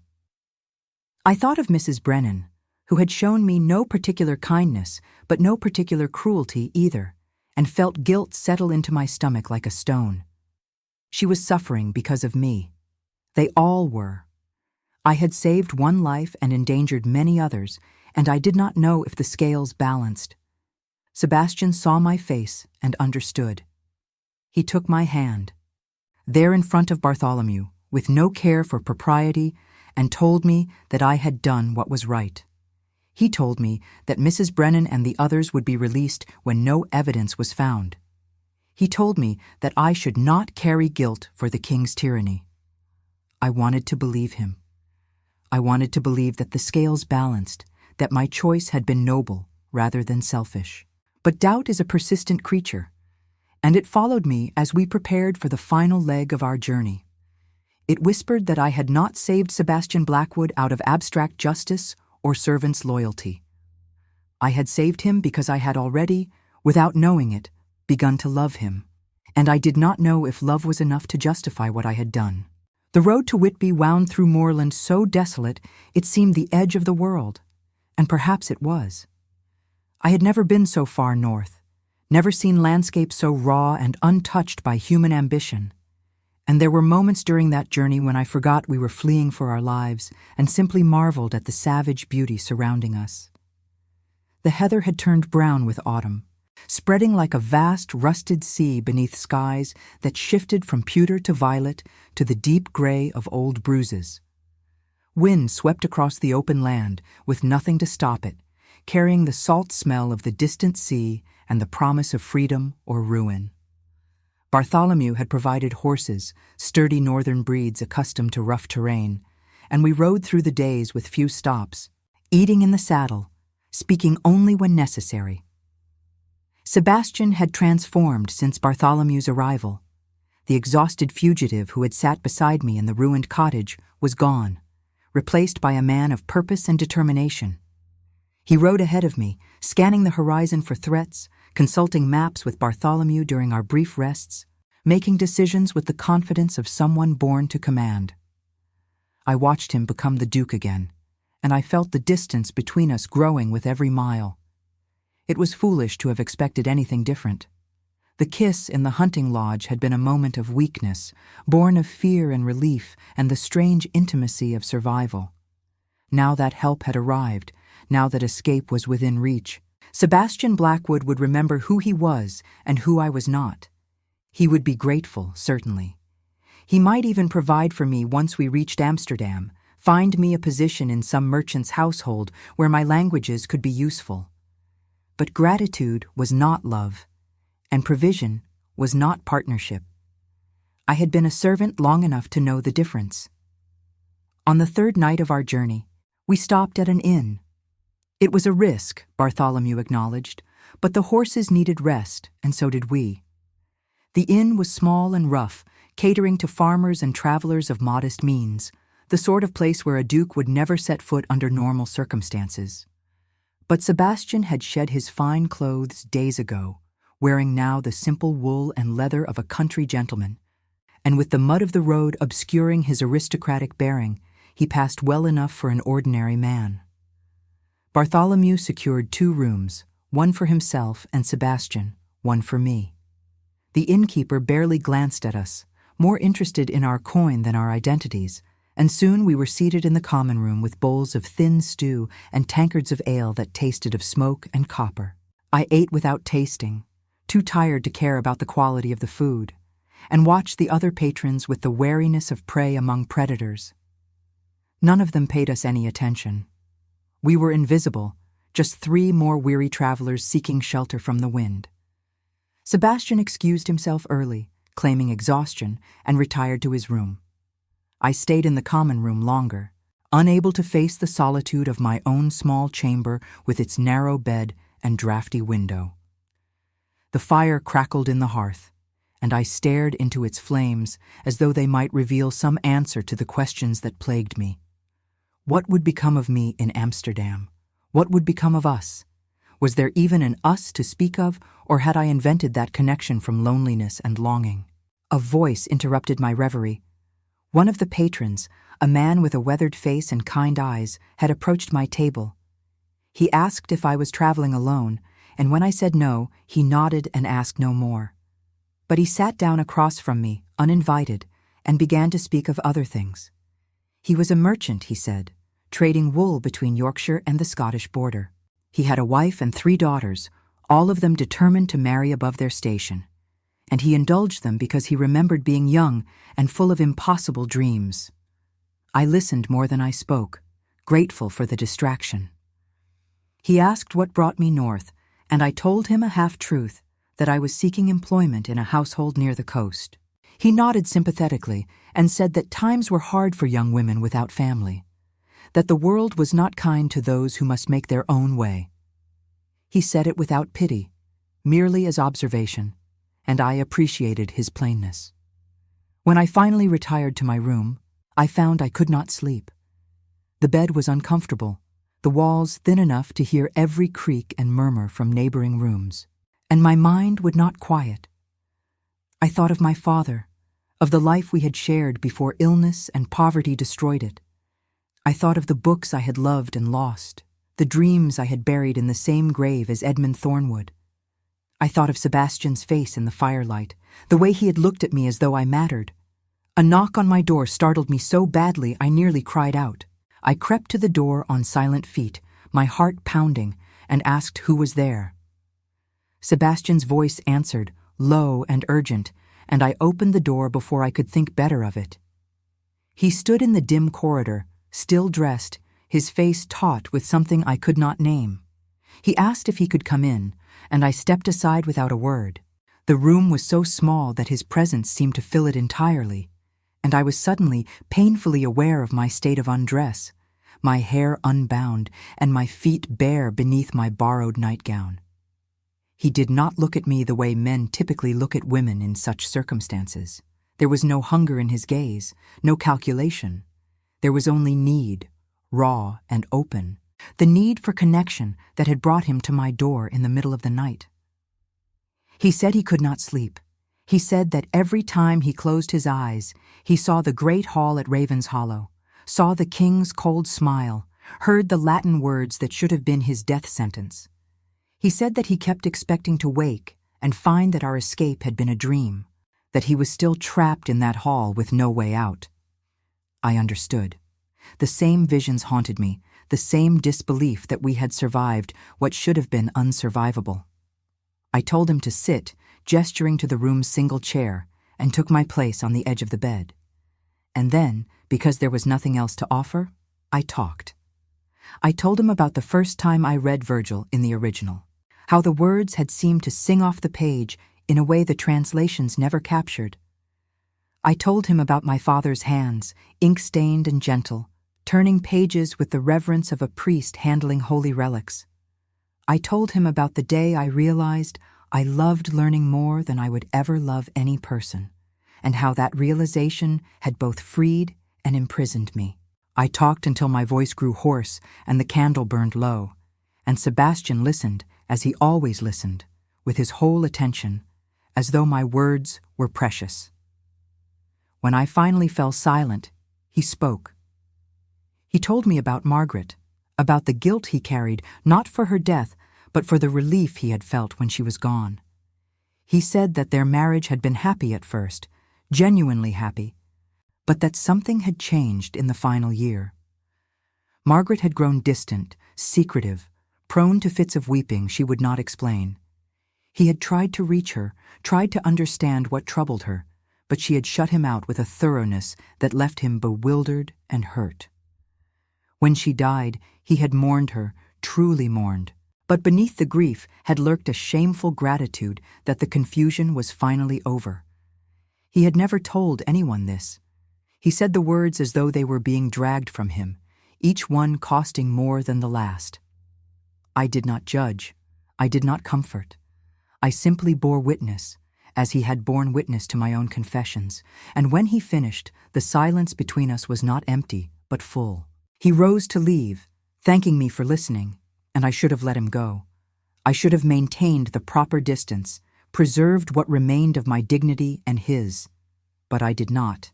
I thought of Mrs. Brennan, who had shown me no particular kindness, but no particular cruelty either, and felt guilt settle into my stomach like a stone. She was suffering because of me. They all were. I had saved one life and endangered many others, and I did not know if the scales balanced. Sebastian saw my face and understood. He took my hand, there in front of Bartholomew, with no care for propriety, and told me that I had done what was right. He told me that Mrs. Brennan and the others would be released when no evidence was found. He told me that I should not carry guilt for the king's tyranny. I wanted to believe him. I wanted to believe that the scales balanced, that my choice had been noble rather than selfish. But doubt is a persistent creature, and it followed me as we prepared for the final leg of our journey. It whispered that I had not saved Sebastian Blackwood out of abstract justice or servant's loyalty. I had saved him because I had already, without knowing it, begun to love him, and I did not know if love was enough to justify what I had done. The road to Whitby wound through moorland so desolate it seemed the edge of the world, and perhaps it was. I had never been so far north, never seen landscapes so raw and untouched by human ambition. And there were moments during that journey when I forgot we were fleeing for our lives and simply marveled at the savage beauty surrounding us. The heather had turned brown with autumn, spreading like a vast rusted sea beneath skies that shifted from pewter to violet to the deep gray of old bruises. Wind swept across the open land with nothing to stop it, carrying the salt smell of the distant sea and the promise of freedom or ruin. Bartholomew had provided horses, sturdy northern breeds accustomed to rough terrain, and we rode through the days with few stops, eating in the saddle, speaking only when necessary. Sebastian had transformed since Bartholomew's arrival. The exhausted fugitive who had sat beside me in the ruined cottage was gone, replaced by a man of purpose and determination. He rode ahead of me, scanning the horizon for threats, consulting maps with Bartholomew during our brief rests, making decisions with the confidence of someone born to command. I watched him become the Duke again, and I felt the distance between us growing with every mile. It was foolish to have expected anything different. The kiss in the hunting lodge had been a moment of weakness, born of fear and relief and the strange intimacy of survival. Now that help had arrived, now that escape was within reach, Sebastian Blackwood would remember who he was and who I was not. He would be grateful, certainly. He might even provide for me once we reached Amsterdam, find me a position in some merchant's household where my languages could be useful. But gratitude was not love, and provision was not partnership. I had been a servant long enough to know the difference. On the third night of our journey, we stopped at an inn. It was a risk, Bartholomew acknowledged, but the horses needed rest, and so did we. The inn was small and rough, catering to farmers and travelers of modest means, the sort of place where a duke would never set foot under normal circumstances. But Sebastian had shed his fine clothes days ago, wearing now the simple wool and leather of a country gentleman, and with the mud of the road obscuring his aristocratic bearing, he passed well enough for an ordinary man. Bartholomew secured 2 rooms, one for himself and Sebastian, one for me. The innkeeper barely glanced at us, more interested in our coin than our identities, and soon we were seated in the common room with bowls of thin stew and tankards of ale that tasted of smoke and copper. I ate without tasting, too tired to care about the quality of the food, and watched the other patrons with the wariness of prey among predators. None of them paid us any attention. We were invisible, just 3 more weary travelers seeking shelter from the wind. Sebastian excused himself early, claiming exhaustion, and retired to his room. I stayed in the common room longer, unable to face the solitude of my own small chamber with its narrow bed and drafty window. The fire crackled in the hearth, and I stared into its flames as though they might reveal some answer to the questions that plagued me. What would become of me in Amsterdam? What would become of us? Was there even an us to speak of, or had I invented that connection from loneliness and longing? A voice interrupted my reverie. One of the patrons, a man with a weathered face and kind eyes, had approached my table. He asked if I was traveling alone, and when I said no, he nodded and asked no more. But he sat down across from me, uninvited, and began to speak of other things. He was a merchant, he said, trading wool between Yorkshire and the Scottish border. He had a wife and 3 daughters, all of them determined to marry above their station, and he indulged them because he remembered being young and full of impossible dreams. I listened more than I spoke, grateful for the distraction. He asked what brought me north, and I told him a half-truth, that I was seeking employment in a household near the coast. He nodded sympathetically and said that times were hard for young women without family, that the world was not kind to those who must make their own way. He said it without pity, merely as observation, and I appreciated his plainness. When I finally retired to my room, I found I could not sleep. The bed was uncomfortable, the walls thin enough to hear every creak and murmur from neighboring rooms, and my mind would not quiet. I thought of my father, of the life we had shared before illness and poverty destroyed it. I thought of the books I had loved and lost, the dreams I had buried in the same grave as Edmund Thornwood. I thought of Sebastian's face in the firelight, the way he had looked at me as though I mattered. A knock on my door startled me so badly I nearly cried out. I crept to the door on silent feet, my heart pounding, and asked who was there. Sebastian's voice answered, low and urgent, and I opened the door before I could think better of it. He stood in the dim corridor, still dressed, his face taut with something I could not name. He asked if he could come in, and I stepped aside without a word. The room was so small that his presence seemed to fill it entirely, and I was suddenly painfully aware of my state of undress, my hair unbound and my feet bare beneath my borrowed nightgown. He did not look at me the way men typically look at women in such circumstances. There was no hunger in his gaze, no calculation. There was only need, raw and open, the need for connection that had brought him to my door in the middle of the night. He said he could not sleep. He said that every time he closed his eyes, he saw the great hall at Raven's Hollow, saw the king's cold smile, heard the Latin words that should have been his death sentence. He said that he kept expecting to wake and find that our escape had been a dream, that he was still trapped in that hall with no way out. I understood. The same visions haunted me, the same disbelief that we had survived what should have been unsurvivable. I told him to sit, gesturing to the room's single chair, and took my place on the edge of the bed. And then, because there was nothing else to offer, I talked. I told him about the first time I read Virgil in the original, how the words had seemed to sing off the page in a way the translations never captured. I told him about my father's hands, ink-stained and gentle, turning pages with the reverence of a priest handling holy relics. I told him about the day I realized I loved learning more than I would ever love any person, and how that realization had both freed and imprisoned me. I talked until my voice grew hoarse and the candle burned low, and Sebastian listened, as he always listened, with his whole attention, as though my words were precious. When I finally fell silent, he spoke. He told me about Margaret, about the guilt he carried, not for her death, but for the relief he had felt when she was gone. He said that their marriage had been happy at first, genuinely happy, but that something had changed in the final year. Margaret had grown distant, secretive, prone to fits of weeping she would not explain. He had tried to reach her, tried to understand what troubled her, but she had shut him out with a thoroughness that left him bewildered and hurt. When she died, he had mourned her, truly mourned, but beneath the grief had lurked a shameful gratitude that the confusion was finally over. He had never told anyone this. He said the words as though they were being dragged from him, each one costing more than the last. I did not judge. I did not comfort. I simply bore witness, as he had borne witness to my own confessions, and when he finished, the silence between us was not empty, but full. He rose to leave, thanking me for listening, and I should have let him go. I should have maintained the proper distance, preserved what remained of my dignity and his, but I did not.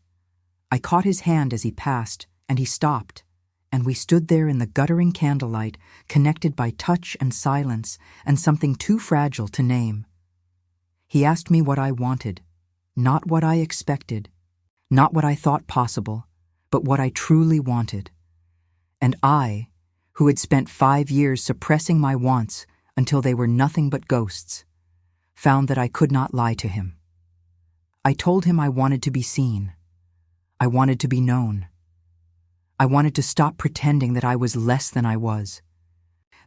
I caught his hand as he passed, and he stopped, and we stood there in the guttering candlelight, connected by touch and silence and something too fragile to name. He asked me what I wanted, not what I expected, not what I thought possible, but what I truly wanted. And I, who had spent 5 years suppressing my wants until they were nothing but ghosts, found that I could not lie to him. I told him I wanted to be seen. I wanted to be known. I wanted to stop pretending that I was less than I was,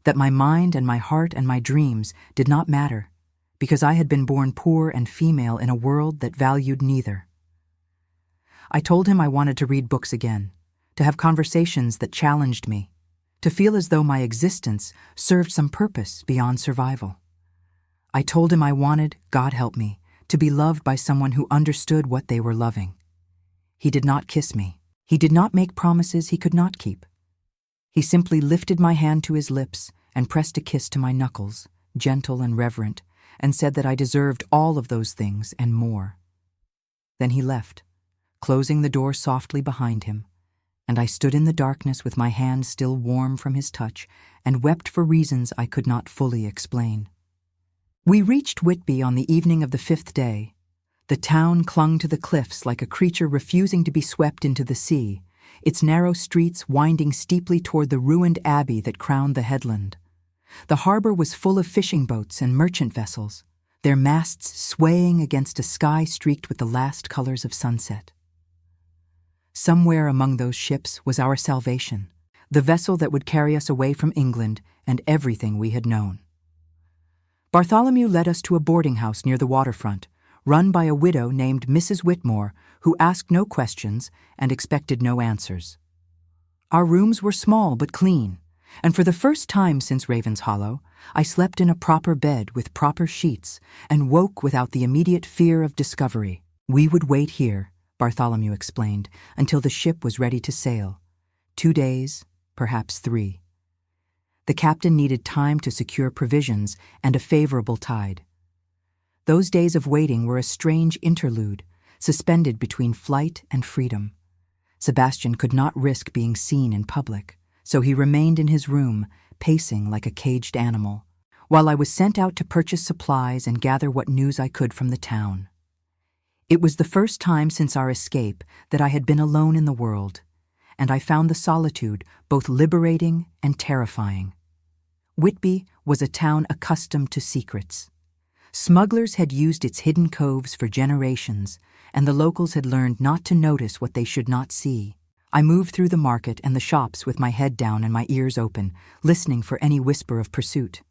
that my mind and my heart and my dreams did not matter, because I had been born poor and female in a world that valued neither. I told him I wanted to read books again, to have conversations that challenged me, to feel as though my existence served some purpose beyond survival. I told him I wanted, God help me, to be loved by someone who understood what they were loving. He did not kiss me. He did not make promises he could not keep. He simply lifted my hand to his lips and pressed a kiss to my knuckles, gentle and reverent, and said that I deserved all of those things and more. Then he left, closing the door softly behind him, and I stood in the darkness with my hand still warm from his touch and wept for reasons I could not fully explain. We reached Whitby on the evening of the 5th day. The town clung to the cliffs like a creature refusing to be swept into the sea, its narrow streets winding steeply toward the ruined abbey that crowned the headland. The harbor was full of fishing boats and merchant vessels, their masts swaying against a sky streaked with the last colors of sunset. Somewhere among those ships was our salvation, the vessel that would carry us away from England and everything we had known. Bartholomew led us to a boarding house near the waterfront, run by a widow named Mrs. Whitmore, who asked no questions and expected no answers. Our rooms were small but clean, and for the first time since Raven's Hollow, I slept in a proper bed with proper sheets and woke without the immediate fear of discovery. We would wait here, Bartholomew explained, until the ship was ready to sail. 2 days, perhaps 3. The captain needed time to secure provisions and a favorable tide. Those days of waiting were a strange interlude, suspended between flight and freedom. Sebastian could not risk being seen in public, so he remained in his room, pacing like a caged animal, while I was sent out to purchase supplies and gather what news I could from the town. It was the first time since our escape that I had been alone in the world, and I found the solitude both liberating and terrifying. Whitby was a town accustomed to secrets. Smugglers had used its hidden coves for generations, and the locals had learned not to notice what they should not see. I moved through the market and the shops with my head down and my ears open, listening for any whisper of pursuit.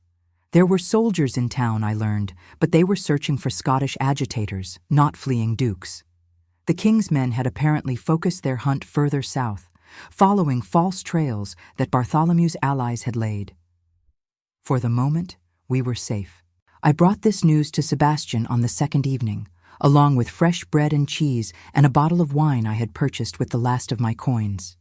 There were soldiers in town, I learned, but they were searching for Scottish agitators, not fleeing dukes. The king's men had apparently focused their hunt further south, following false trails that Bartholomew's allies had laid. For the moment, we were safe. I brought this news to Sebastian on the second evening, along with fresh bread and cheese and a bottle of wine I had purchased with the last of my coins.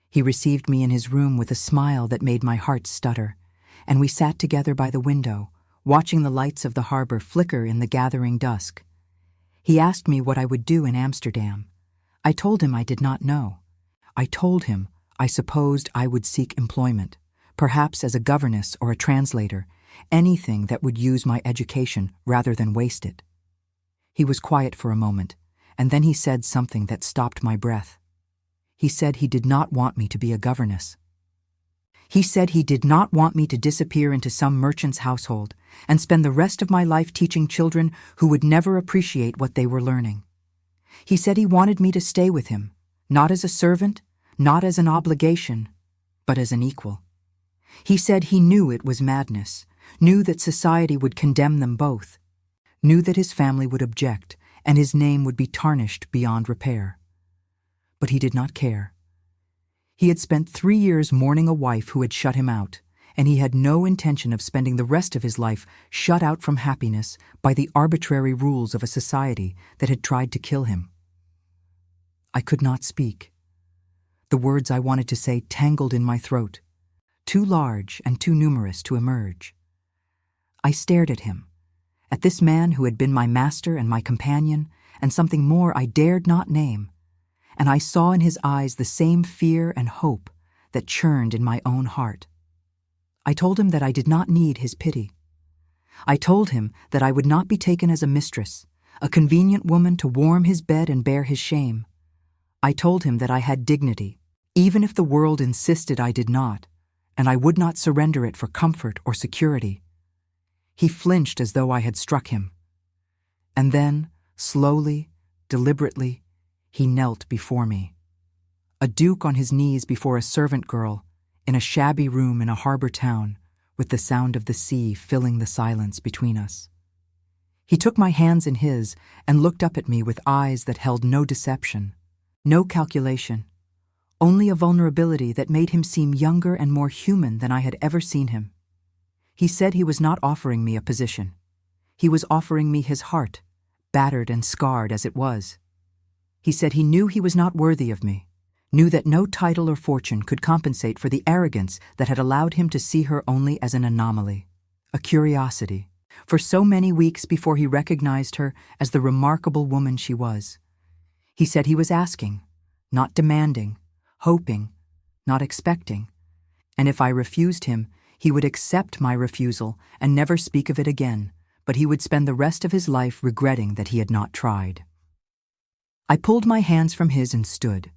He received me in his room with a smile that made my heart stutter, and we sat together by the window, watching the lights of the harbor flicker in the gathering dusk. He asked me what I would do in Amsterdam. I told him I did not know. I told him I supposed I would seek employment, perhaps as a governess or a translator, anything that would use my education rather than waste it. He was quiet for a moment, and then he said something that stopped my breath. He said he did not want me to be a governess. He said he did not want me to disappear into some merchant's household and spend the rest of my life teaching children who would never appreciate what they were learning. He said he wanted me to stay with him, not as a servant, not as an obligation, but as an equal. He said he knew it was madness, knew that society would condemn them both, knew that his family would object and his name would be tarnished beyond repair. But he did not care. He had spent 3 years mourning a wife who had shut him out, and he had no intention of spending the rest of his life shut out from happiness by the arbitrary rules of a society that had tried to kill him. I could not speak. The words I wanted to say tangled in my throat, too large and too numerous to emerge. I stared at him, at this man who had been my master and my companion, and something more I dared not name, and I saw in his eyes the same fear and hope that churned in my own heart. I told him that I did not need his pity. I told him that I would not be taken as a mistress, a convenient woman to warm his bed and bear his shame. I told him that I had dignity, even if the world insisted I did not, and I would not surrender it for comfort or security. He flinched as though I had struck him. And then, slowly, deliberately, he knelt before me. A duke on his knees before a servant girl, in a shabby room in a harbor town, with the sound of the sea filling the silence between us. He took my hands in his and looked up at me with eyes that held no deception, no calculation, only a vulnerability that made him seem younger and more human than I had ever seen him. He said he was not offering me a position. He was offering me his heart, battered and scarred as it was. He said he knew he was not worthy of me, knew that no title or fortune could compensate for the arrogance that had allowed him to see her only as an anomaly, a curiosity, for so many weeks before he recognized her as the remarkable woman she was. He said he was asking, not demanding, hoping, not expecting, and if I refused him, he would accept my refusal and never speak of it again, but he would spend the rest of his life regretting that he had not tried. I pulled my hands from his and stood.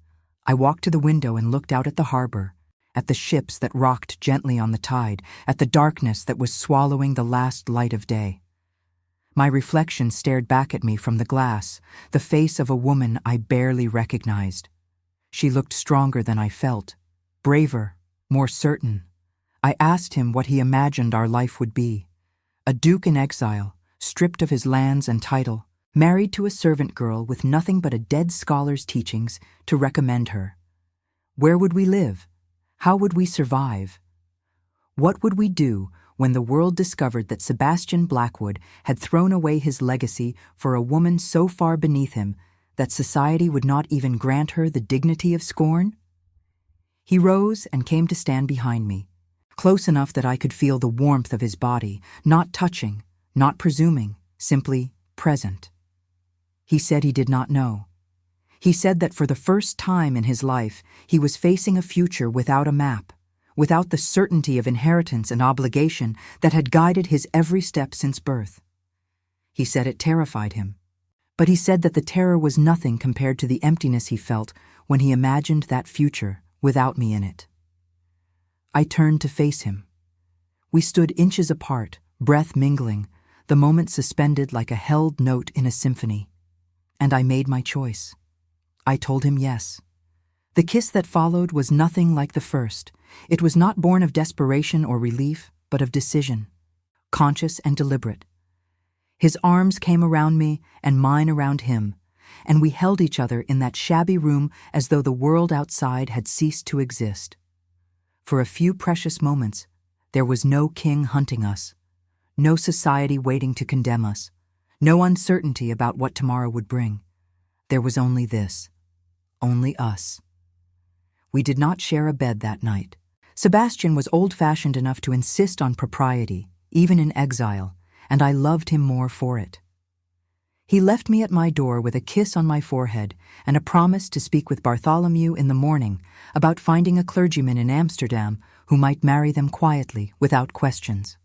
I walked to the window and looked out at the harbor, at the ships that rocked gently on the tide, at the darkness that was swallowing the last light of day. My reflection stared back at me from the glass, the face of a woman I barely recognized. She looked stronger than I felt, braver, more certain. I asked him what he imagined our life would be. A duke in exile, stripped of his lands and title, married to a servant girl with nothing but a dead scholar's teachings to recommend her. Where would we live? How would we survive? What would we do when the world discovered that Sebastian Blackwood had thrown away his legacy for a woman so far beneath him that society would not even grant her the dignity of scorn? He rose and came to stand behind me, close enough that I could feel the warmth of his body, not touching, not presuming, simply present. He said he did not know. He said that for the first time in his life, he was facing a future without a map, without the certainty of inheritance and obligation that had guided his every step since birth. He said it terrified him, but he said that the terror was nothing compared to the emptiness he felt when he imagined that future without me in it. I turned to face him. We stood inches apart, breath mingling, the moment suspended like a held note in a symphony. And I made my choice. I told him yes. The kiss that followed was nothing like the first. It was not born of desperation or relief, but of decision, conscious and deliberate. His arms came around me and mine around him, and we held each other in that shabby room as though the world outside had ceased to exist. For a few precious moments, there was no king hunting us, no society waiting to condemn us, no uncertainty about what tomorrow would bring. There was only this, only us. We did not share a bed that night. Sebastian was old-fashioned enough to insist on propriety, even in exile, and I loved him more for it. He left me at my door with a kiss on my forehead and a promise to speak with Bartholomew in the morning about finding a clergyman in Amsterdam who might marry them quietly, without questions.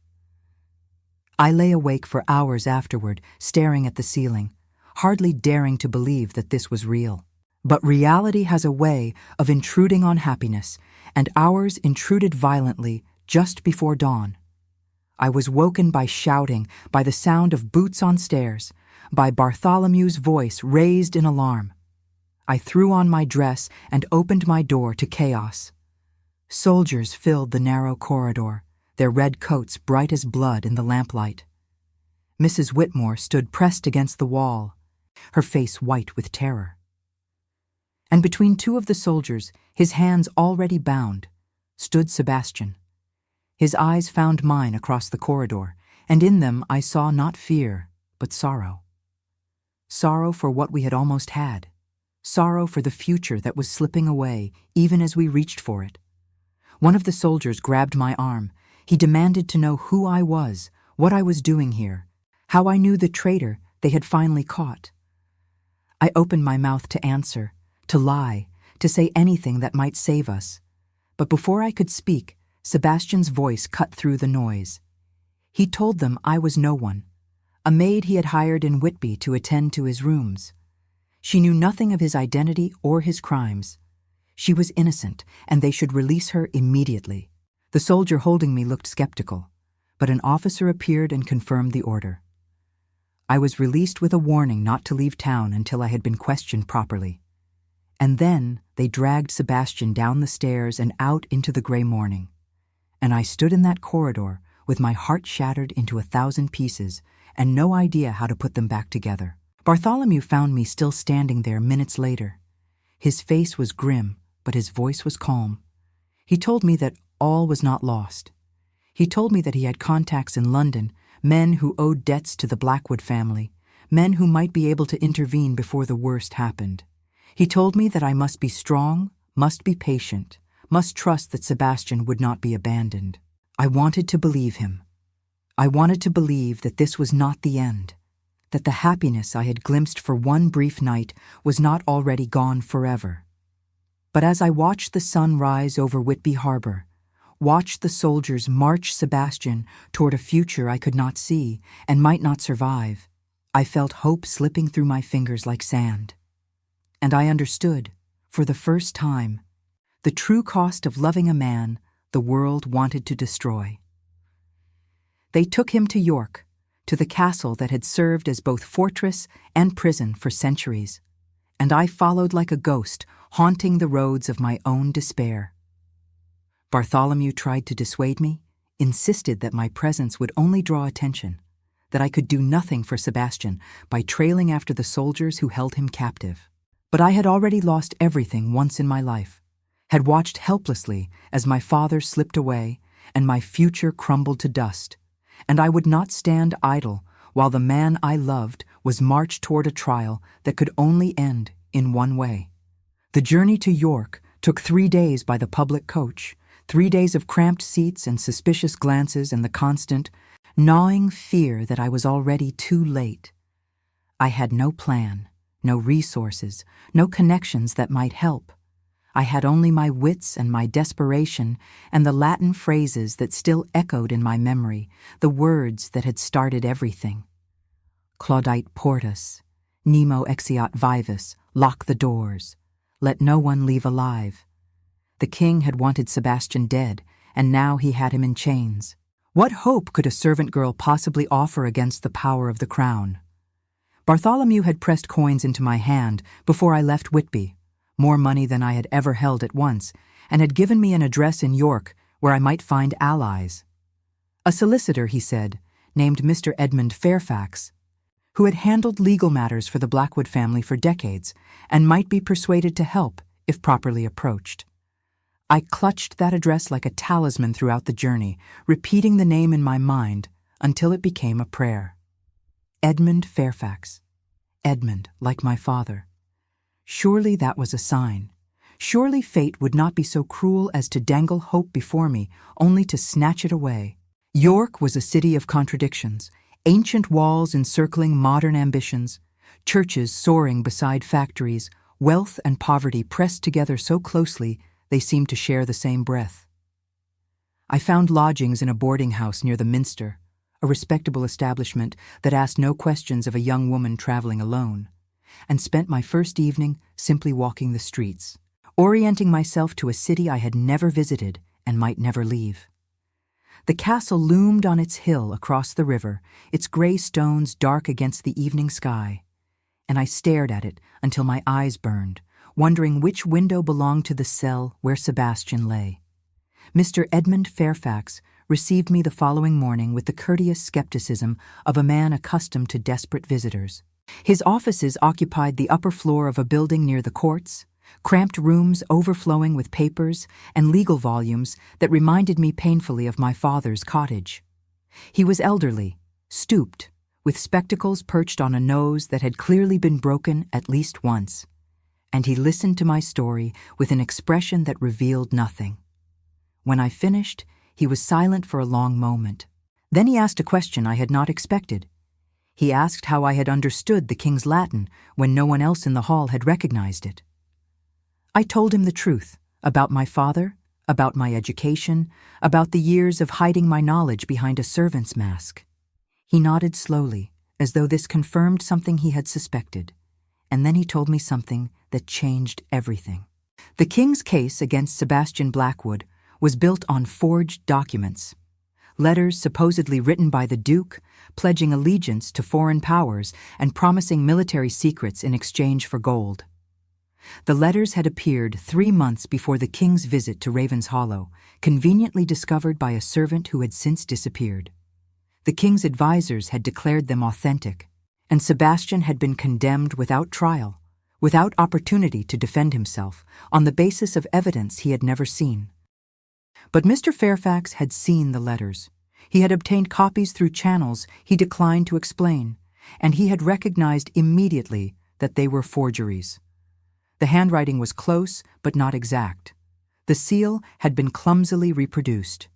I lay awake for hours afterward, staring at the ceiling, hardly daring to believe that this was real. But reality has a way of intruding on happiness, and ours intruded violently just before dawn. I was woken by shouting, by the sound of boots on stairs, by Bartholomew's voice raised in alarm. I threw on my dress and opened my door to chaos. Soldiers filled the narrow corridor, their red coats bright as blood in the lamplight. Mrs. Whitmore stood pressed against the wall, her face white with terror. And between two of the soldiers, his hands already bound, stood Sebastian. His eyes found mine across the corridor, and in them I saw not fear, but sorrow. Sorrow for what we had almost had. Sorrow for the future that was slipping away, even as we reached for it. One of the soldiers grabbed my arm. He demanded to know who I was, what I was doing here, how I knew the traitor they had finally caught. I opened my mouth to answer, to lie, to say anything that might save us. But before I could speak, Sebastian's voice cut through the noise. He told them I was no one, a maid he had hired in Whitby to attend to his rooms. She knew nothing of his identity or his crimes. She was innocent, and they should release her immediately. The soldier holding me looked skeptical, but an officer appeared and confirmed the order. I was released with a warning not to leave town until I had been questioned properly. And then they dragged Sebastian down the stairs and out into the gray morning. And I stood in that corridor with my heart shattered into 1,000 pieces and no idea how to put them back together. Bartholomew found me still standing there minutes later. His face was grim, but his voice was calm. He told me that all was not lost. He told me that he had contacts in London, men who owed debts to the Blackwood family, men who might be able to intervene before the worst happened. He told me that I must be strong, must be patient, must trust that Sebastian would not be abandoned. I wanted to believe him. I wanted to believe that this was not the end, that the happiness I had glimpsed for one brief night was not already gone forever. But as I watched the sun rise over Whitby Harbor, watched the soldiers march Sebastian toward a future I could not see and might not survive, I felt hope slipping through my fingers like sand. And I understood, for the first time, the true cost of loving a man the world wanted to destroy. They took him to York, to the castle that had served as both fortress and prison for centuries, and I followed like a ghost, haunting the roads of my own despair. Bartholomew tried to dissuade me, insisted that my presence would only draw attention, that I could do nothing for Sebastian by trailing after the soldiers who held him captive. But I had already lost everything once in my life, had watched helplessly as my father slipped away and my future crumbled to dust, and I would not stand idle while the man I loved was marched toward a trial that could only end in one way. The journey to York took 3 days by the public coach, 3 days of cramped seats and suspicious glances and the constant, gnawing fear that I was already too late. I had no plan, no resources, no connections that might help. I had only my wits and my desperation and the Latin phrases that still echoed in my memory, the words that had started everything. Claudite portus, nemo exeat vivus, lock the doors, let no one leave alive. The king had wanted Sebastian dead, and now he had him in chains. What hope could a servant girl possibly offer against the power of the crown? Bartholomew had pressed coins into my hand before I left Whitby, more money than I had ever held at once, and had given me an address in York where I might find allies. A solicitor, he said, named Mr. Edmund Fairfax, who had handled legal matters for the Blackwood family for decades and might be persuaded to help if properly approached. I clutched that address like a talisman throughout the journey, repeating the name in my mind until it became a prayer. Edmund Fairfax. Edmund, like my father. Surely that was a sign. Surely fate would not be so cruel as to dangle hope before me, only to snatch it away. York was a city of contradictions, ancient walls encircling modern ambitions, churches soaring beside factories, wealth and poverty pressed together so closely they seemed to share the same breath. I found lodgings in a boarding house near the Minster, a respectable establishment that asked no questions of a young woman traveling alone, and spent my first evening simply walking the streets, orienting myself to a city I had never visited and might never leave. The castle loomed on its hill across the river, its gray stones dark against the evening sky, and I stared at it until my eyes burned, wondering which window belonged to the cell where Sebastian lay. Mr. Edmund Fairfax received me the following morning with the courteous skepticism of a man accustomed to desperate visitors. His offices occupied the upper floor of a building near the courts, cramped rooms overflowing with papers and legal volumes that reminded me painfully of my father's cottage. He was elderly, stooped, with spectacles perched on a nose that had clearly been broken at least once, and he listened to my story with an expression that revealed nothing. When I finished, he was silent for a long moment. Then he asked a question I had not expected. He asked how I had understood the king's Latin when no one else in the hall had recognized it. I told him the truth about my father, about my education, about the years of hiding my knowledge behind a servant's mask. He nodded slowly, as though this confirmed something he had suspected, and then he told me something that changed everything. The king's case against Sebastian Blackwood was built on forged documents, letters supposedly written by the Duke, pledging allegiance to foreign powers and promising military secrets in exchange for gold. The letters had appeared 3 months before the king's visit to Raven's Hollow, conveniently discovered by a servant who had since disappeared. The king's advisors had declared them authentic, and Sebastian had been condemned without trial, without opportunity to defend himself, on the basis of evidence he had never seen. But Mr. Fairfax had seen the letters. He had obtained copies through channels he declined to explain, and he had recognized immediately that they were forgeries. The handwriting was close but not exact. The seal had been clumsily reproduced.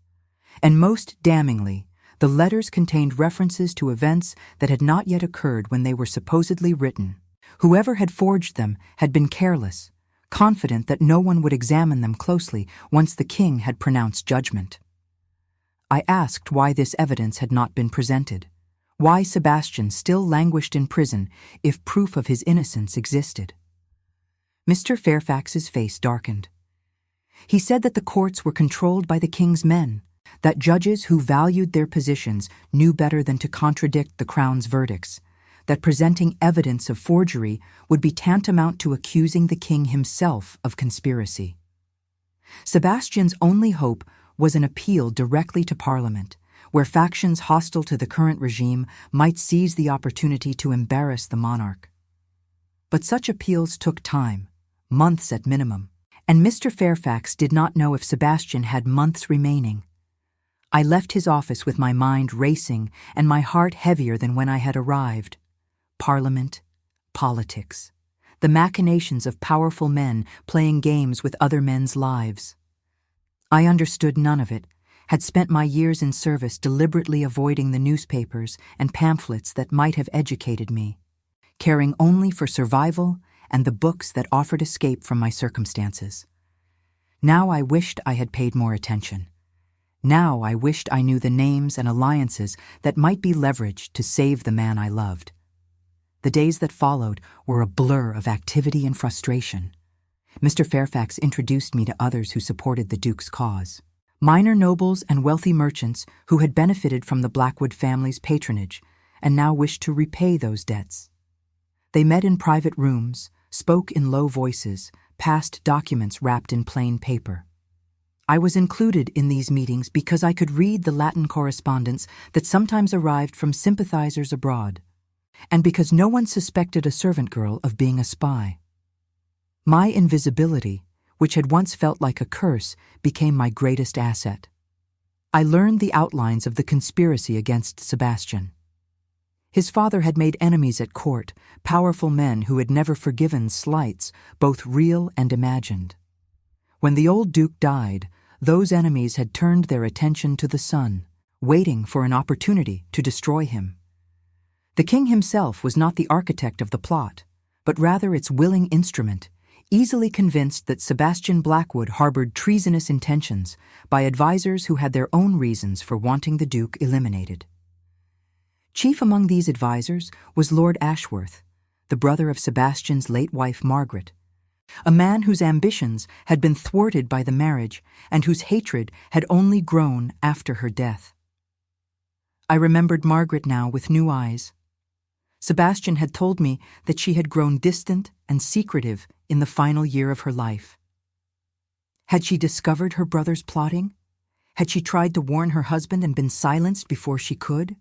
And most damningly, the letters contained references to events that had not yet occurred when they were supposedly written. Whoever had forged them had been careless, confident that no one would examine them closely once the king had pronounced judgment. I asked why this evidence had not been presented, why Sebastian still languished in prison if proof of his innocence existed. Mr. Fairfax's face darkened. He said that the courts were controlled by the king's men, that judges who valued their positions knew better than to contradict the crown's verdicts, that presenting evidence of forgery would be tantamount to accusing the king himself of conspiracy. Sebastian's only hope was an appeal directly to Parliament, where factions hostile to the current regime might seize the opportunity to embarrass the monarch. But such appeals took time, months at minimum, and Mr. Fairfax did not know if Sebastian had months remaining. I left his office with my mind racing and my heart heavier than when I had arrived. Parliament, politics, the machinations of powerful men playing games with other men's lives. I understood none of it, had spent my years in service deliberately avoiding the newspapers and pamphlets that might have educated me, caring only for survival and the books that offered escape from my circumstances. Now I wished I had paid more attention. Now I wished I knew the names and alliances that might be leveraged to save the man I loved. The days that followed were a blur of activity and frustration. Mr. Fairfax introduced me to others who supported the Duke's cause. Minor nobles and wealthy merchants who had benefited from the Blackwood family's patronage and now wished to repay those debts. They met in private rooms, spoke in low voices, passed documents wrapped in plain paper. I was included in these meetings because I could read the Latin correspondence that sometimes arrived from sympathizers abroad, and because no one suspected a servant girl of being a spy. My invisibility, which had once felt like a curse, became my greatest asset. I learned the outlines of the conspiracy against Sebastian. His father had made enemies at court, powerful men who had never forgiven slights, both real and imagined. When the old Duke died, those enemies had turned their attention to the son, waiting for an opportunity to destroy him. The king himself was not the architect of the plot, but rather its willing instrument, easily convinced that Sebastian Blackwood harbored treasonous intentions by advisers who had their own reasons for wanting the Duke eliminated. Chief among these advisers was Lord Ashworth, the brother of Sebastian's late wife Margaret, a man whose ambitions had been thwarted by the marriage and whose hatred had only grown after her death. I remembered Margaret now with new eyes. Sebastian had told me that she had grown distant and secretive in the final year of her life. Had she discovered her brother's plotting? Had she tried to warn her husband and been silenced before she could?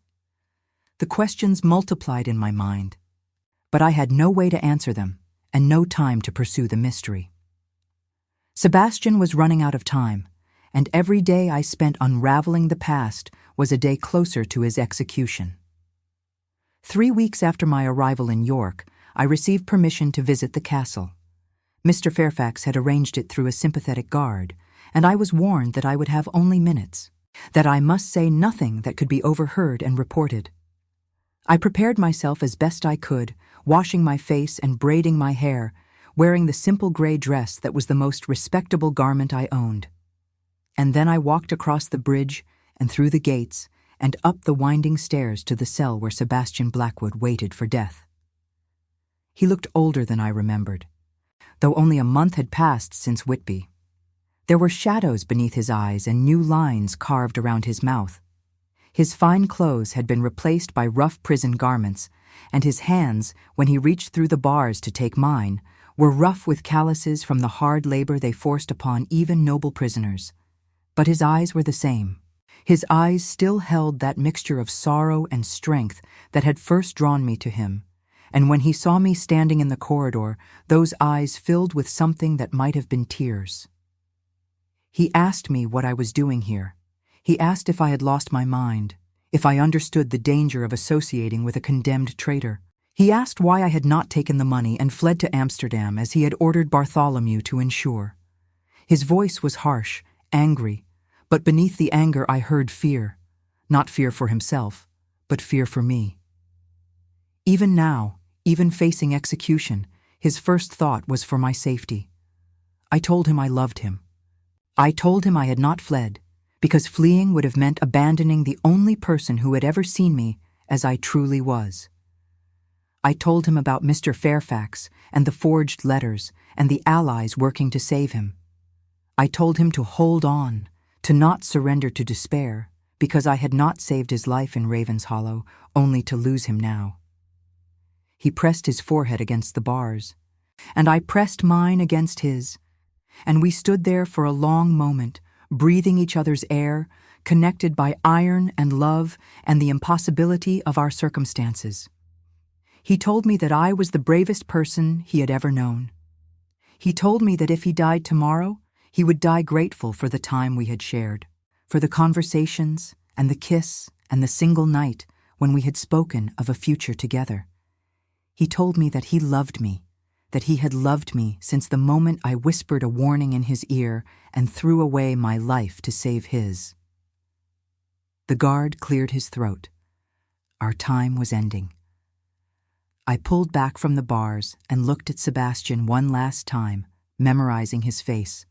The questions multiplied in my mind, but I had no way to answer them and no time to pursue the mystery. Sebastian was running out of time, and every day I spent unraveling the past was a day closer to his execution. 3 weeks after my arrival in York, I received permission to visit the castle. Mr. Fairfax had arranged it through a sympathetic guard, and I was warned that I would have only minutes, that I must say nothing that could be overheard and reported. I prepared myself as best I could, washing my face and braiding my hair, wearing the simple gray dress that was the most respectable garment I owned. And then I walked across the bridge and through the gates and up the winding stairs to the cell where Sebastian Blackwood waited for death. He looked older than I remembered, though only a month had passed since Whitby. There were shadows beneath his eyes and new lines carved around his mouth. His fine clothes had been replaced by rough prison garments, and his hands, when he reached through the bars to take mine, were rough with calluses from the hard labor they forced upon even noble prisoners. But his eyes were the same. His eyes still held that mixture of sorrow and strength that had first drawn me to him, and when he saw me standing in the corridor, those eyes filled with something that might have been tears. He asked me what I was doing here. He asked if I had lost my mind, if I understood the danger of associating with a condemned traitor. He asked why I had not taken the money and fled to Amsterdam as he had ordered Bartholomew to ensure. His voice was harsh, angry, but beneath the anger I heard fear, not fear for himself, but fear for me. Even now, even facing execution, his first thought was for my safety. I told him I loved him. I told him I had not fled, because fleeing would have meant abandoning the only person who had ever seen me as I truly was. I told him about Mr. Fairfax and the forged letters and the allies working to save him. I told him to hold on, to not surrender to despair, because I had not saved his life in Ravenshollow, only to lose him now. He pressed his forehead against the bars, and I pressed mine against his, and we stood there for a long moment, breathing each other's air, connected by iron and love and the impossibility of our circumstances. He told me that I was the bravest person he had ever known. He told me that if he died tomorrow, he would die grateful for the time we had shared, for the conversations and the kiss and the single night when we had spoken of a future together. He told me that he loved me, that he had loved me since the moment I whispered a warning in his ear and threw away my life to save his. The guard cleared his throat. Our time was ending. I pulled back from the bars and looked at Sebastian one last time, memorizing his face,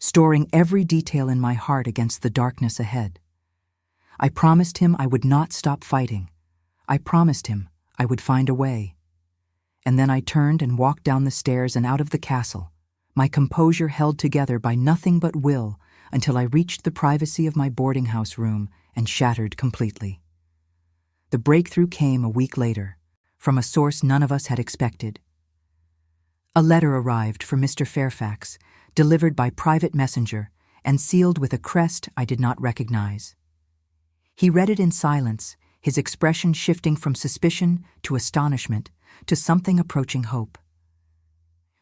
storing every detail in my heart against the darkness ahead. I promised him I would not stop fighting. I promised him I would find a way. And then I turned and walked down the stairs and out of the castle, my composure held together by nothing but will, until I reached the privacy of my boarding house room and shattered completely. The breakthrough came a week later, from a source none of us had expected. A letter arrived for Mr. Fairfax, delivered by private messenger and sealed with a crest I did not recognize. He read it in silence, his expression shifting from suspicion to astonishment to something approaching hope.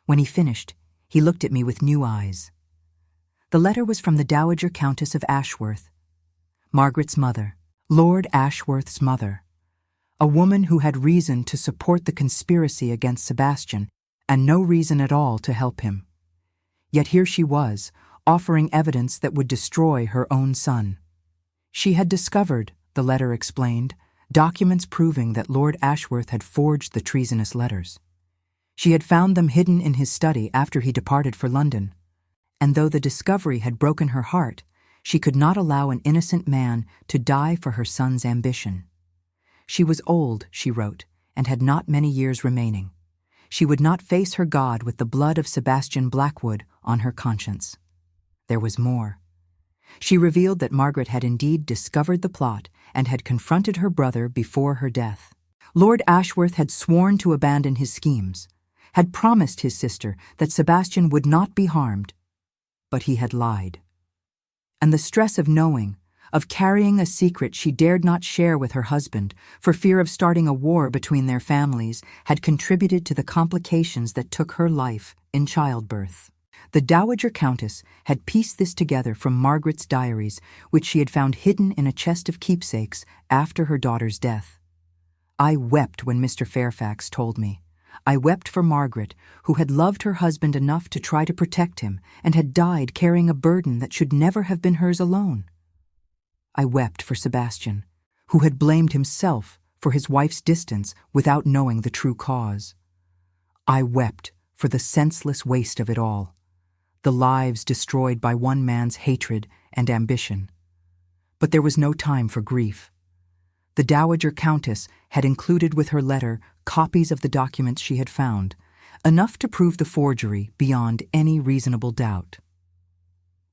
When he finished, he looked at me with new eyes. The letter was from the Dowager Countess of Ashworth, Margaret's mother, Lord Ashworth's mother, a woman who had reason to support the conspiracy against Sebastian and no reason at all to help him. Yet here she was, offering evidence that would destroy her own son. She had discovered, the letter explained, documents proving that Lord Ashworth had forged the treasonous letters. She had found them hidden in his study after he departed for London, and though the discovery had broken her heart, she could not allow an innocent man to die for her son's ambition. She was old, she wrote, and had not many years remaining. She would not face her God with the blood of Sebastian Blackwood on her conscience. There was more. She revealed that Margaret had indeed discovered the plot and had confronted her brother before her death. Lord Ashworth had sworn to abandon his schemes, had promised his sister that Sebastian would not be harmed, but he had lied. And the stress of knowing, of carrying a secret she dared not share with her husband for fear of starting a war between their families, had contributed to the complications that took her life in childbirth. The Dowager Countess had pieced this together from Margaret's diaries, which she had found hidden in a chest of keepsakes after her daughter's death. I wept when Mr. Fairfax told me. I wept for Margaret, who had loved her husband enough to try to protect him and had died carrying a burden that should never have been hers alone. I wept for Sebastian, who had blamed himself for his wife's distance without knowing the true cause. I wept for the senseless waste of it all, the lives destroyed by one man's hatred and ambition. But there was no time for grief. The Dowager Countess had included with her letter copies of the documents she had found, enough to prove the forgery beyond any reasonable doubt.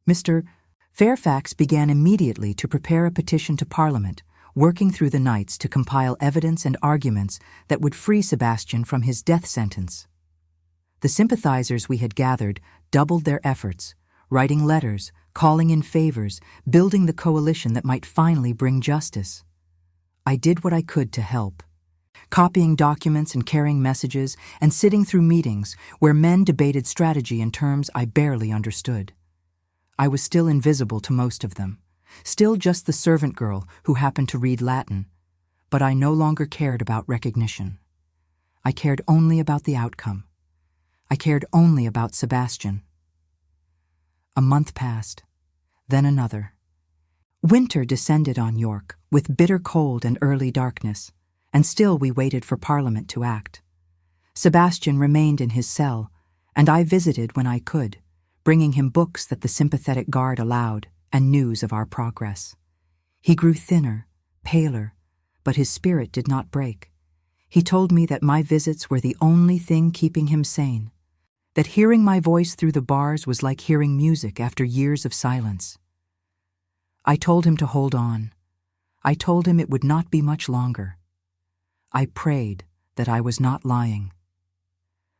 Mr. Fairfax began immediately to prepare a petition to Parliament, working through the nights to compile evidence and arguments that would free Sebastian from his death sentence. The sympathizers we had gathered doubled their efforts, writing letters, calling in favors, building the coalition that might finally bring justice. I did what I could to help, copying documents and carrying messages and sitting through meetings where men debated strategy in terms I barely understood. I was still invisible to most of them, still just the servant girl who happened to read Latin, but I no longer cared about recognition. I cared only about the outcome. I cared only about Sebastian. A month passed, then another. Winter descended on York with bitter cold and early darkness, and still we waited for Parliament to act. Sebastian remained in his cell, and I visited when I could, bringing him books that the sympathetic guard allowed and news of our progress. He grew thinner, paler, but his spirit did not break. He told me that my visits were the only thing keeping him sane, that hearing my voice through the bars was like hearing music after years of silence. I told him to hold on. I told him it would not be much longer. I prayed that I was not lying.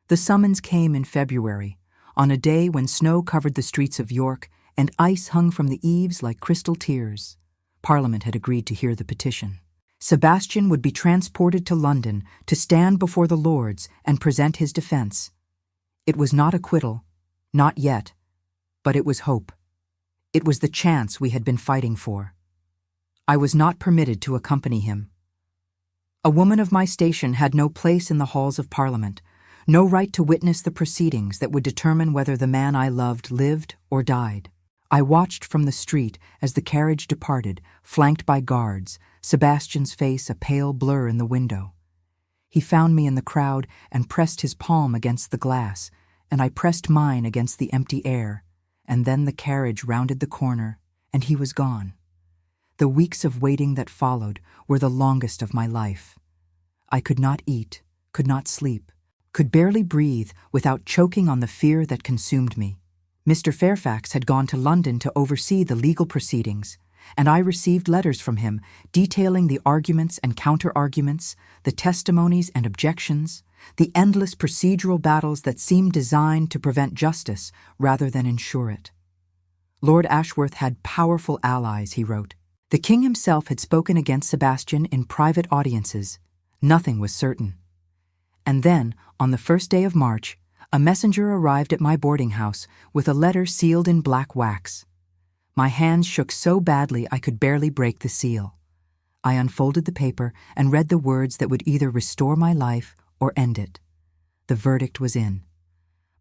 The summons came in February, on a day when snow covered the streets of York and ice hung from the eaves like crystal tears. Parliament had agreed to hear the petition. Sebastian would be transported to London to stand before the Lords and present his defense. It was not acquittal, not yet, but it was hope. It was the chance we had been fighting for. I was not permitted to accompany him. A woman of my station had no place in the halls of Parliament, no right to witness the proceedings that would determine whether the man I loved lived or died. I watched from the street as the carriage departed, flanked by guards, Sebastian's face a pale blur in the window. He found me in the crowd and pressed his palm against the glass, and I pressed mine against the empty air, and then the carriage rounded the corner, and he was gone. The weeks of waiting that followed were the longest of my life. I could not eat, could not sleep, could barely breathe without choking on the fear that consumed me. Mr. Fairfax had gone to London to oversee the legal proceedings, and I received letters from him detailing the arguments and counter-arguments, the testimonies and objections, the endless procedural battles that seemed designed to prevent justice rather than ensure it. Lord Ashworth had powerful allies, he wrote. The king himself had spoken against Sebastian in private audiences. Nothing was certain. And then, on the first day of March, a messenger arrived at my boarding house with a letter sealed in black wax. My hands shook so badly I could barely break the seal. I unfolded the paper and read the words that would either restore my life or end it. The verdict was in.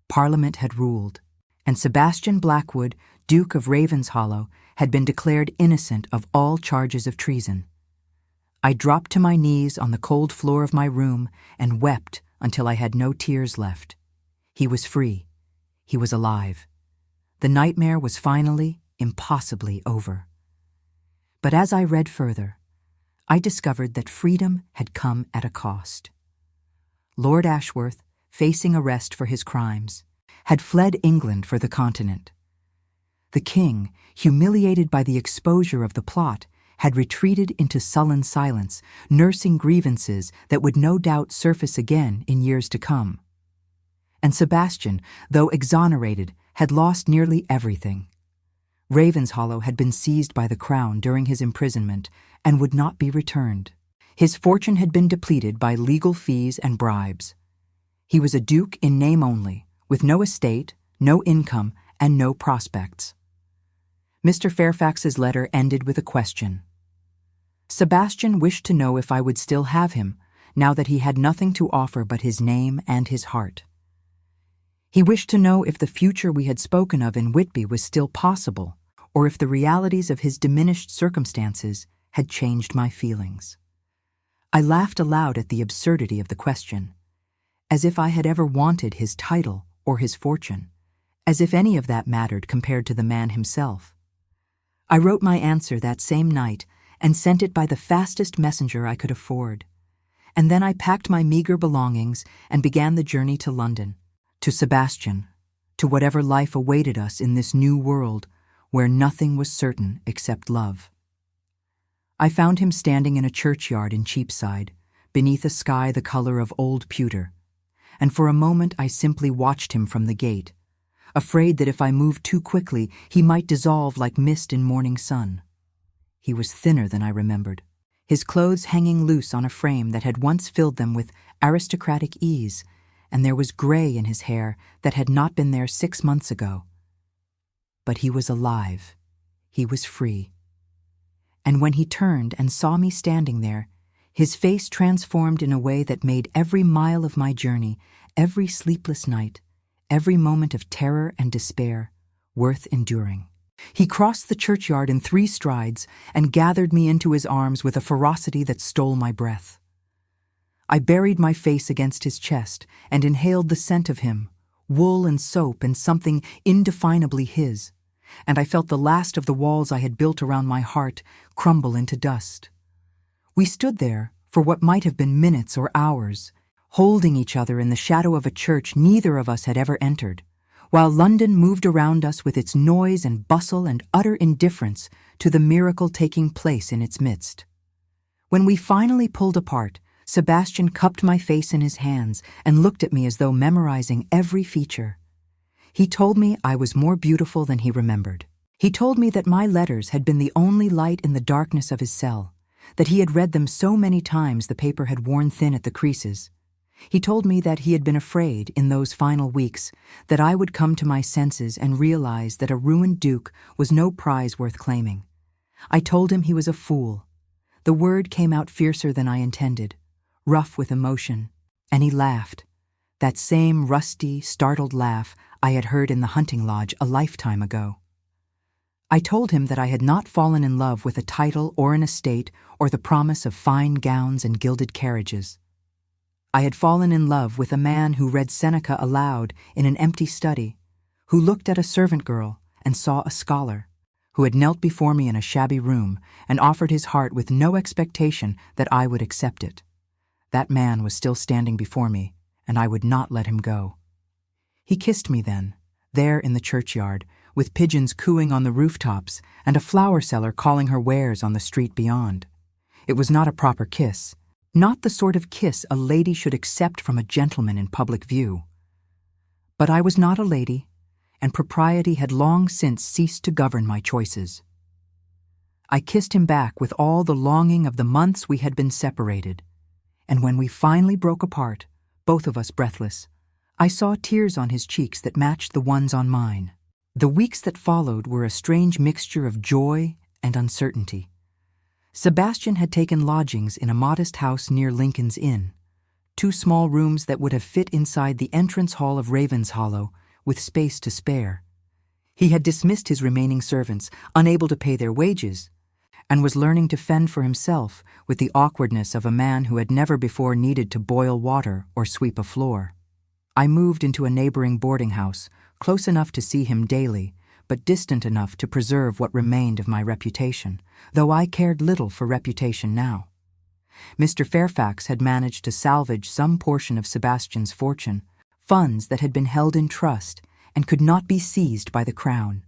Parliament had ruled, and Sebastian Blackwood, Duke of Ravenshollow, had been declared innocent of all charges of treason. I dropped to my knees on the cold floor of my room and wept until I had no tears left. He was free. He was alive. The nightmare was finally, impossibly over. But as I read further, I discovered that freedom had come at a cost. Lord Ashworth, facing arrest for his crimes, had fled England for the continent. The king, humiliated by the exposure of the plot, had retreated into sullen silence, nursing grievances that would no doubt surface again in years to come. And Sebastian, though exonerated, had lost nearly everything. Ravenshollow had been seized by the crown during his imprisonment and would not be returned. His fortune had been depleted by legal fees and bribes. He was a duke in name only, with no estate, no income, and no prospects. Mr. Fairfax's letter ended with a question. Sebastian wished to know if I would still have him, now that he had nothing to offer but his name and his heart. He wished to know if the future we had spoken of in Whitby was still possible, or if the realities of his diminished circumstances had changed my feelings. I laughed aloud at the absurdity of the question, as if I had ever wanted his title or his fortune, as if any of that mattered compared to the man himself. I wrote my answer that same night and sent it by the fastest messenger I could afford. And then I packed my meager belongings and began the journey to London, to Sebastian, to whatever life awaited us in this new world where nothing was certain except love. I found him standing in a churchyard in Cheapside, beneath a sky the color of old pewter, and for a moment I simply watched him from the gate, afraid that if I moved too quickly he might dissolve like mist in morning sun. He was thinner than I remembered, his clothes hanging loose on a frame that had once filled them with aristocratic ease, and there was gray in his hair that had not been there 6 months ago. But he was alive. He was free. And when he turned and saw me standing there, his face transformed in a way that made every mile of my journey, every sleepless night, every moment of terror and despair, worth enduring. He crossed the churchyard in 3 strides and gathered me into his arms with a ferocity that stole my breath. I buried my face against his chest and inhaled the scent of him, wool and soap and something indefinably his, and I felt the last of the walls I had built around my heart crumble into dust. We stood there for what might have been minutes or hours, holding each other in the shadow of a church neither of us had ever entered, while London moved around us with its noise and bustle and utter indifference to the miracle taking place in its midst. When we finally pulled apart, Sebastian cupped my face in his hands and looked at me as though memorizing every feature. He told me I was more beautiful than he remembered. He told me that my letters had been the only light in the darkness of his cell, that he had read them so many times the paper had worn thin at the creases. He told me that he had been afraid, in those final weeks, that I would come to my senses and realize that a ruined duke was no prize worth claiming. I told him he was a fool. The word came out fiercer than I intended, rough with emotion, and he laughed. That same rusty, startled laugh I had heard in the hunting lodge a lifetime ago. I told him that I had not fallen in love with a title or an estate or the promise of fine gowns and gilded carriages. I had fallen in love with a man who read Seneca aloud in an empty study, who looked at a servant girl and saw a scholar, who had knelt before me in a shabby room and offered his heart with no expectation that I would accept it. That man was still standing before me, and I would not let him go. He kissed me then, there in the churchyard, with pigeons cooing on the rooftops and a flower seller calling her wares on the street beyond. It was not a proper kiss, not the sort of kiss a lady should accept from a gentleman in public view. But I was not a lady, and propriety had long since ceased to govern my choices. I kissed him back with all the longing of the months we had been separated, and when we finally broke apart, both of us breathless, I saw tears on his cheeks that matched the ones on mine. The weeks that followed were a strange mixture of joy and uncertainty. Sebastian had taken lodgings in a modest house near Lincoln's Inn, 2 small rooms that would have fit inside the entrance hall of Ravenshollow, with space to spare. He had dismissed his remaining servants, unable to pay their wages, and was learning to fend for himself with the awkwardness of a man who had never before needed to boil water or sweep a floor. I moved into a neighboring boarding house, close enough to see him daily, but distant enough to preserve what remained of my reputation, though I cared little for reputation now. Mr. Fairfax had managed to salvage some portion of Sebastian's fortune, funds that had been held in trust and could not be seized by the crown.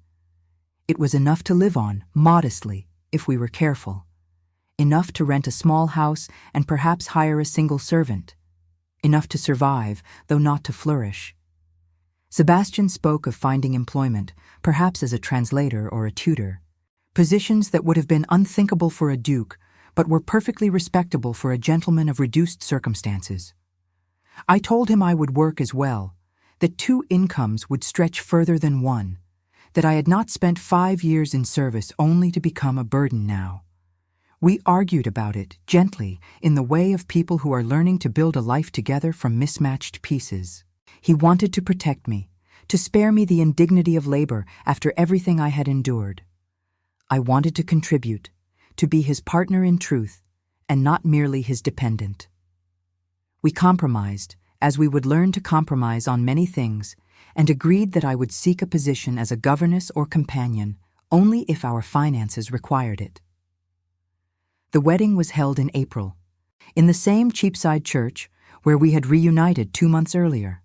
It was enough to live on, modestly, if we were careful. Enough to rent a small house and perhaps hire a single servant. Enough to survive, though not to flourish. Sebastian spoke of finding employment, perhaps as a translator or a tutor, positions that would have been unthinkable for a duke, but were perfectly respectable for a gentleman of reduced circumstances. I told him I would work as well, that 2 incomes would stretch further than one, that I had not spent 5 years in service only to become a burden now. We argued about it, gently, in the way of people who are learning to build a life together from mismatched pieces. He wanted to protect me, to spare me the indignity of labor after everything I had endured. I wanted to contribute, to be his partner in truth, and not merely his dependent. We compromised, as we would learn to compromise on many things, and agreed that I would seek a position as a governess or companion only if our finances required it. The wedding was held in April, in the same Cheapside church where we had reunited 2 months earlier.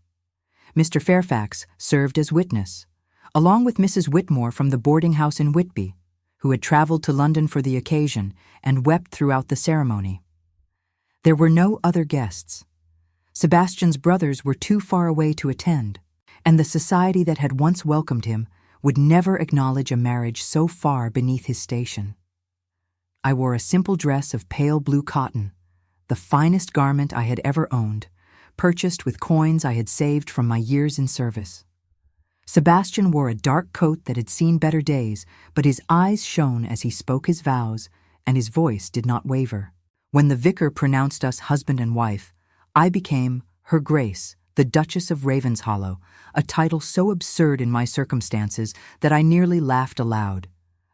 Mr. Fairfax served as witness, along with Mrs. Whitmore from the boarding house in Whitby, who had traveled to London for the occasion and wept throughout the ceremony. There were no other guests. Sebastian's brothers were too far away to attend, and the society that had once welcomed him would never acknowledge a marriage so far beneath his station. I wore a simple dress of pale blue cotton, the finest garment I had ever owned, purchased with coins I had saved from my years in service. Sebastian wore a dark coat that had seen better days, but his eyes shone as he spoke his vows, and his voice did not waver. When the vicar pronounced us husband and wife, I became Her Grace, the Duchess of Ravenshollow, a title so absurd in my circumstances that I nearly laughed aloud.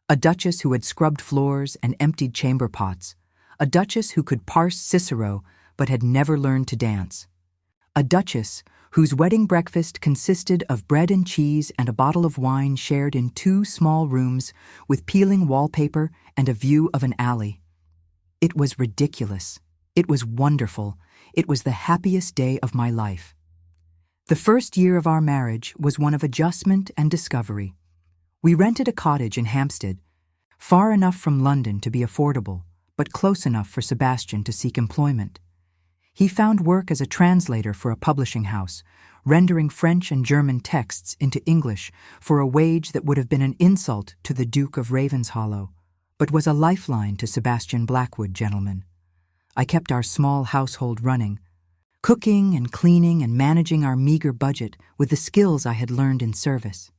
A duchess who had scrubbed floors and emptied chamber pots, a duchess who could parse Cicero but had never learned to dance. A duchess whose wedding breakfast consisted of bread and cheese and a bottle of wine shared in 2 small rooms with peeling wallpaper and a view of an alley. It was ridiculous. It was wonderful. It was the happiest day of my life. The first year of our marriage was one of adjustment and discovery. We rented a cottage in Hampstead, far enough from London to be affordable, but close enough for Sebastian to seek employment. He found work as a translator for a publishing house, rendering French and German texts into English for a wage that would have been an insult to the Duke of Ravenshollow, but was a lifeline to Sebastian Blackwood, gentlemen. I kept our small household running, cooking and cleaning and managing our meager budget with the skills I had learned in service.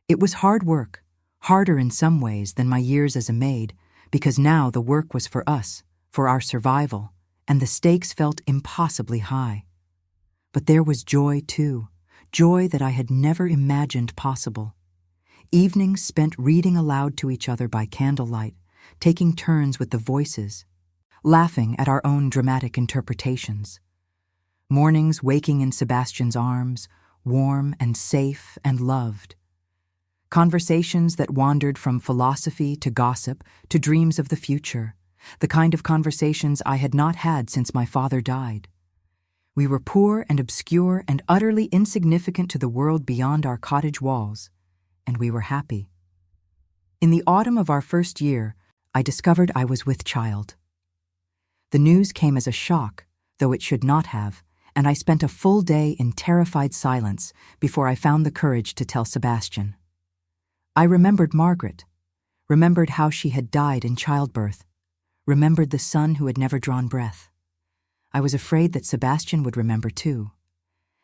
It was hard work, harder in some ways than my years as a maid, because now the work was for us, for our survival, and the stakes felt impossibly high. But there was joy, too, joy that I had never imagined possible. Evenings spent reading aloud to each other by candlelight, taking turns with the voices, laughing at our own dramatic interpretations. Mornings waking in Sebastian's arms, warm and safe and loved. Conversations that wandered from philosophy to gossip to dreams of the future, the kind of conversations I had not had since my father died. We were poor and obscure and utterly insignificant to the world beyond our cottage walls, and we were happy. In the autumn of our first year, I discovered I was with child. The news came as a shock, though it should not have, and I spent a full day in terrified silence before I found the courage to tell Sebastian. I remembered Margaret, remembered how she had died in childbirth, remembered the son who had never drawn breath. I was afraid that Sebastian would remember too,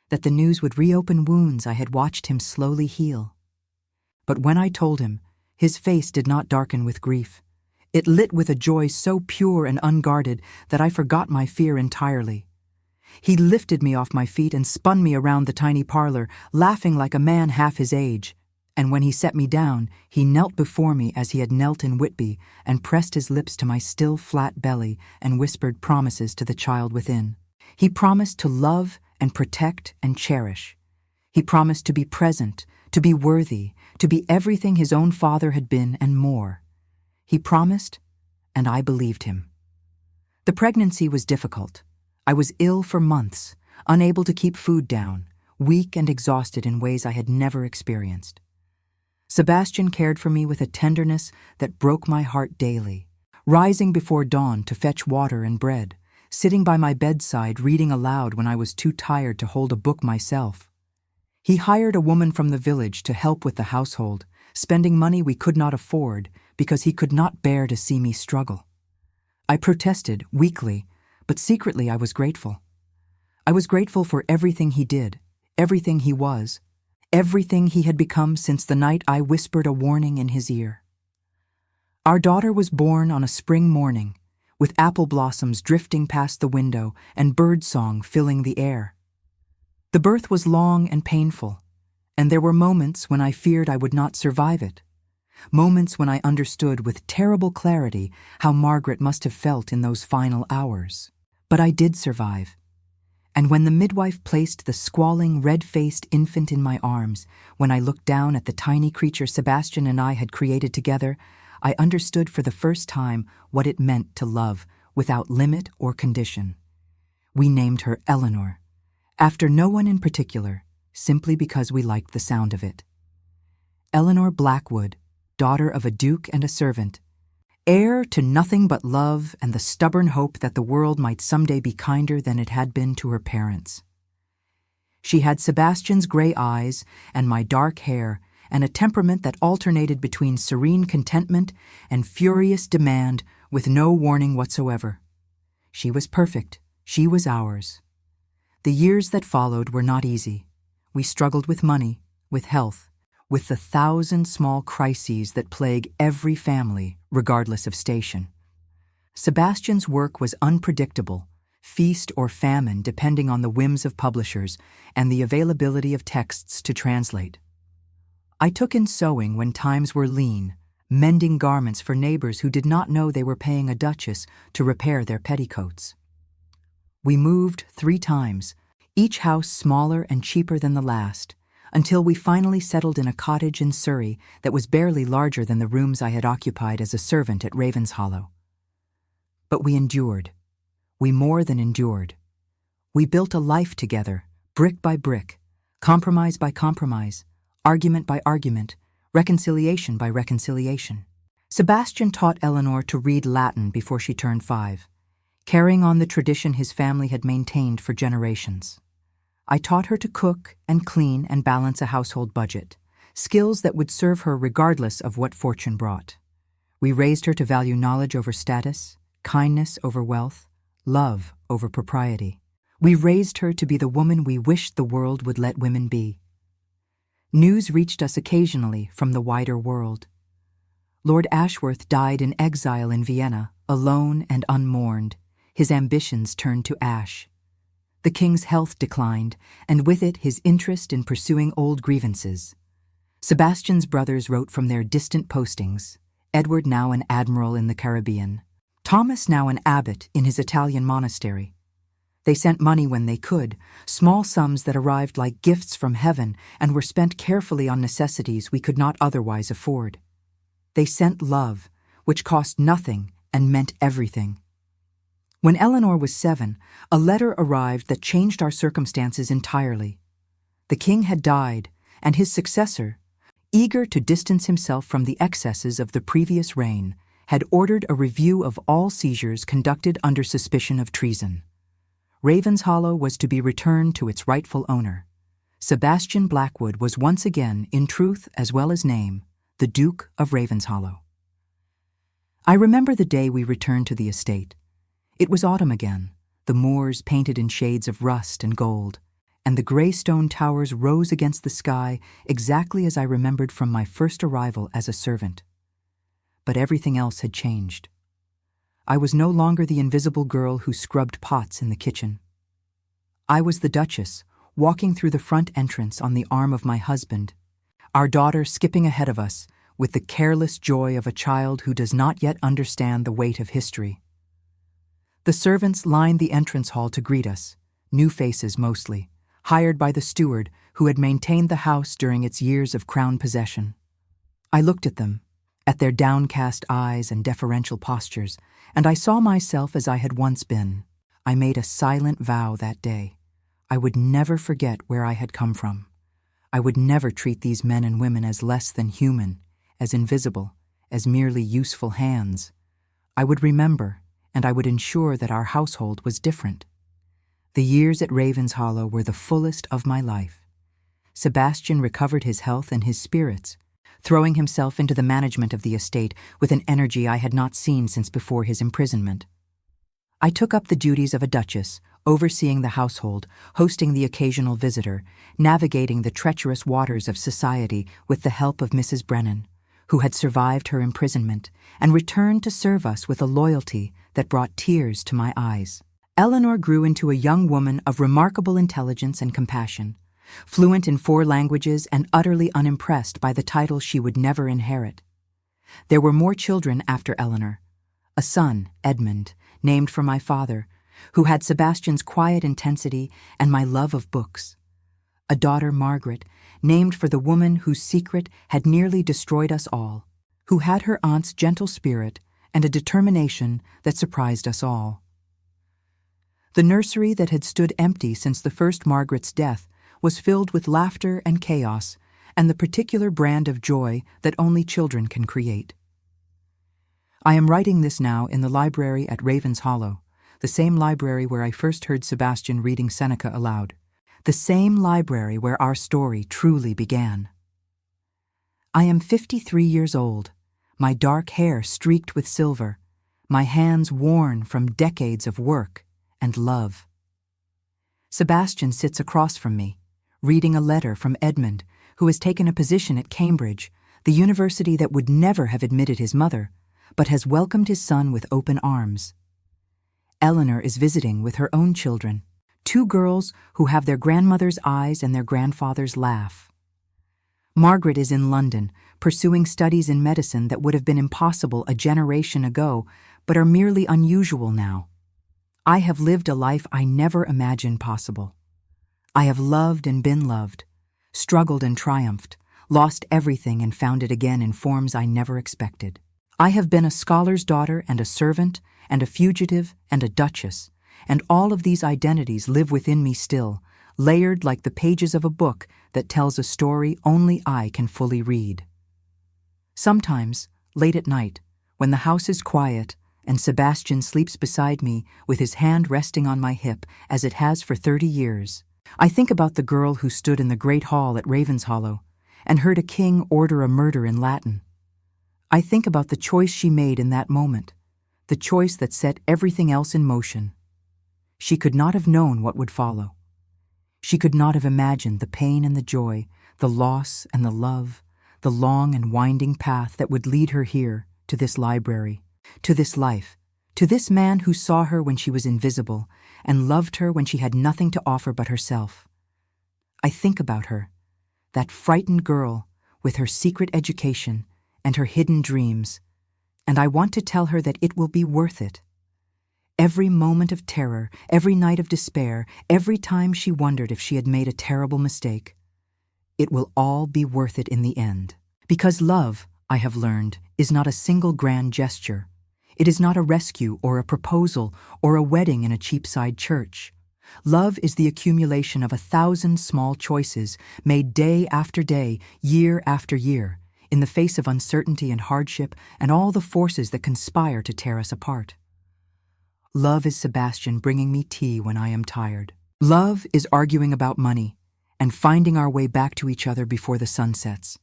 that the news would reopen wounds I had watched him slowly heal. But when I told him, his face did not darken with grief. It lit with a joy so pure and unguarded that I forgot my fear entirely. He lifted me off my feet and spun me around the tiny parlor, laughing like a man half his age. And when he set me down, he knelt before me as he had knelt in Whitby and pressed his lips to my still flat belly and whispered promises to the child within. He promised to love and protect and cherish. He promised to be present, to be worthy, to be everything his own father had been and more. He promised, and I believed him. The pregnancy was difficult. I was ill for months, unable to keep food down, weak and exhausted in ways I had never experienced. Sebastian cared for me with a tenderness that broke my heart daily, rising before dawn to fetch water and bread, sitting by my bedside reading aloud when I was too tired to hold a book myself. He hired a woman from the village to help with the household, spending money we could not afford because he could not bear to see me struggle. I protested, weakly, but secretly I was grateful. I was grateful for everything he did, everything he was, everything he had become since the night I whispered a warning in his ear. Our daughter was born on a spring morning, with apple blossoms drifting past the window and birdsong filling the air. The birth was long and painful, and there were moments when I feared I would not survive it, moments when I understood with terrible clarity how Margaret must have felt in those final hours. But I did survive. And when the midwife placed the squalling, red-faced infant in my arms, when I looked down at the tiny creature Sebastian and I had created together, I understood for the first time what it meant to love without limit or condition. We named her Eleanor, after no one in particular, simply because we liked the sound of it. Eleanor Blackwood, daughter of a duke and a servant, heir to nothing but love and the stubborn hope that the world might someday be kinder than it had been to her parents. She had Sebastian's gray eyes and my dark hair and a temperament that alternated between serene contentment and furious demand with no warning whatsoever. She was perfect. She was ours. The years that followed were not easy. We struggled with money, with health, with the 1,000 small crises that plague every family, regardless of station. Sebastian's work was unpredictable, feast or famine depending on the whims of publishers and the availability of texts to translate. I took in sewing when times were lean, mending garments for neighbors who did not know they were paying a duchess to repair their petticoats. We moved 3 times, each house smaller and cheaper than the last, until we finally settled in a cottage in Surrey that was barely larger than the rooms I had occupied as a servant at Ravenshollow. But we endured. We more than endured. We built a life together, brick by brick, compromise by compromise, argument by argument, reconciliation by reconciliation. Sebastian taught Eleanor to read Latin before she turned 5. carrying on the tradition his family had maintained for generations. I taught her to cook and clean and balance a household budget, skills that would serve her regardless of what fortune brought. We raised her to value knowledge over status, kindness over wealth, love over propriety. We raised her to be the woman we wished the world would let women be. News reached us occasionally from the wider world. Lord Ashworth died in exile in Vienna, alone and unmourned, his ambitions turned to ash. The king's health declined, and with it his interest in pursuing old grievances. Sebastian's brothers wrote from their distant postings, Edward now an admiral in the Caribbean, Thomas now an abbot in his Italian monastery. They sent money when they could, small sums that arrived like gifts from heaven and were spent carefully on necessities we could not otherwise afford. They sent love, which cost nothing and meant everything. When Eleanor was 7, a letter arrived that changed our circumstances entirely. The king had died, and his successor, eager to distance himself from the excesses of the previous reign, had ordered a review of all seizures conducted under suspicion of treason. Ravenshollow was to be returned to its rightful owner. Sebastian Blackwood was once again, in truth as well as name, the Duke of Ravenshollow. I remember the day we returned to the estate. It was autumn again, the moors painted in shades of rust and gold, and the grey stone towers rose against the sky exactly as I remembered from my first arrival as a servant. But everything else had changed. I was no longer the invisible girl who scrubbed pots in the kitchen. I was the Duchess, walking through the front entrance on the arm of my husband, our daughter skipping ahead of us with the careless joy of a child who does not yet understand the weight of history. The servants lined the entrance hall to greet us, new faces mostly, hired by the steward who had maintained the house during its years of crown possession. I looked at them, at their downcast eyes and deferential postures, and I saw myself as I had once been. I made a silent vow that day. I would never forget where I had come from. I would never treat these men and women as less than human, as invisible, as merely useful hands. I would remember, and I would ensure that our household was different. The years at Ravenshollow were the fullest of my life. Sebastian recovered his health and his spirits, throwing himself into the management of the estate with an energy I had not seen since before his imprisonment. I took up the duties of a duchess, overseeing the household, hosting the occasional visitor, navigating the treacherous waters of society with the help of Mrs. Brennan, who had survived her imprisonment and returned to serve us with a loyalty that brought tears to my eyes. Eleanor grew into a young woman of remarkable intelligence and compassion, fluent in 4 languages and utterly unimpressed by the title she would never inherit. There were more children after Eleanor. A son, Edmund, named for my father, who had Sebastian's quiet intensity and my love of books. A daughter, Margaret, named for the woman whose secret had nearly destroyed us all, who had her aunt's gentle spirit and a determination that surprised us all. The nursery that had stood empty since the first Margaret's death was filled with laughter and chaos and the particular brand of joy that only children can create. I am writing this now in the library at Ravenshollow, the same library where I first heard Sebastian reading Seneca aloud, the same library where our story truly began. I am 53 years old, my dark hair streaked with silver, my hands worn from decades of work and love. Sebastian sits across from me, reading a letter from Edmund, who has taken a position at Cambridge, the university that would never have admitted his mother, but has welcomed his son with open arms. Eleanor is visiting with her own children, 2 girls who have their grandmother's eyes and their grandfather's laugh. Margaret is in London, pursuing studies in medicine that would have been impossible a generation ago, but are merely unusual now. I have lived a life I never imagined possible. I have loved and been loved, struggled and triumphed, lost everything and found it again in forms I never expected. I have been a scholar's daughter and a servant and a fugitive and a duchess, and all of these identities live within me still, layered like the pages of a book that tells a story only I can fully read. Sometimes, late at night, when the house is quiet and Sebastian sleeps beside me with his hand resting on my hip as it has for 30 years. I think about the girl who stood in the great hall at Ravenshollow and heard a king order a murder in Latin. I think about the choice she made in that moment, the choice that set everything else in motion. She could not have known what would follow. She could not have imagined the pain and the joy, the loss and the love, the long and winding path that would lead her here, to this library, to this life, to this man who saw her when she was invisible and loved her when she had nothing to offer but herself. I think about her, that frightened girl with her secret education and her hidden dreams, and I want to tell her that it will be worth it. Every moment of terror, every night of despair, every time she wondered if she had made a terrible mistake, it will all be worth it in the end. Because love, I have learned, is not a single grand gesture. It is not a rescue or a proposal or a wedding in a cheapside church. Love is the accumulation of 1,000 small choices made day after day, year after year, in the face of uncertainty and hardship and all the forces that conspire to tear us apart. Love is Sebastian bringing me tea when I am tired. Love is arguing about money and finding our way back to each other before the sun sets.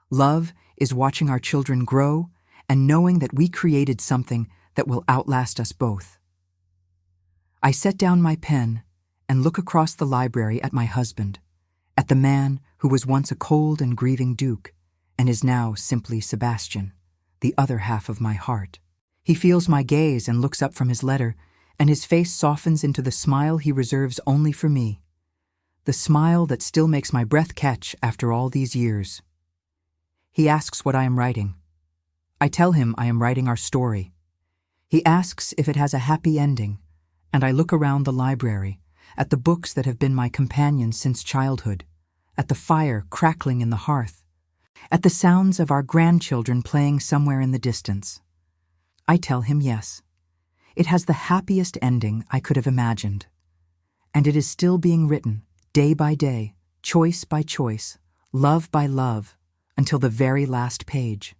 Love is watching our children grow and knowing that we created something that will outlast us both. I set down my pen and look across the library at my husband, at the man who was once a cold and grieving duke and is now simply Sebastian, the other half of my heart. He feels my gaze and looks up from his letter, and his face softens into the smile he reserves only for me, the smile that still makes my breath catch after all these years. He asks what I am writing. I tell him I am writing our story. He asks if it has a happy ending, and I look around the library, at the books that have been my companions since childhood, at the fire crackling in the hearth, at the sounds of our grandchildren playing somewhere in the distance. I tell him yes. It has the happiest ending I could have imagined. And it is still being written, day by day, choice by choice, love by love, until the very last page.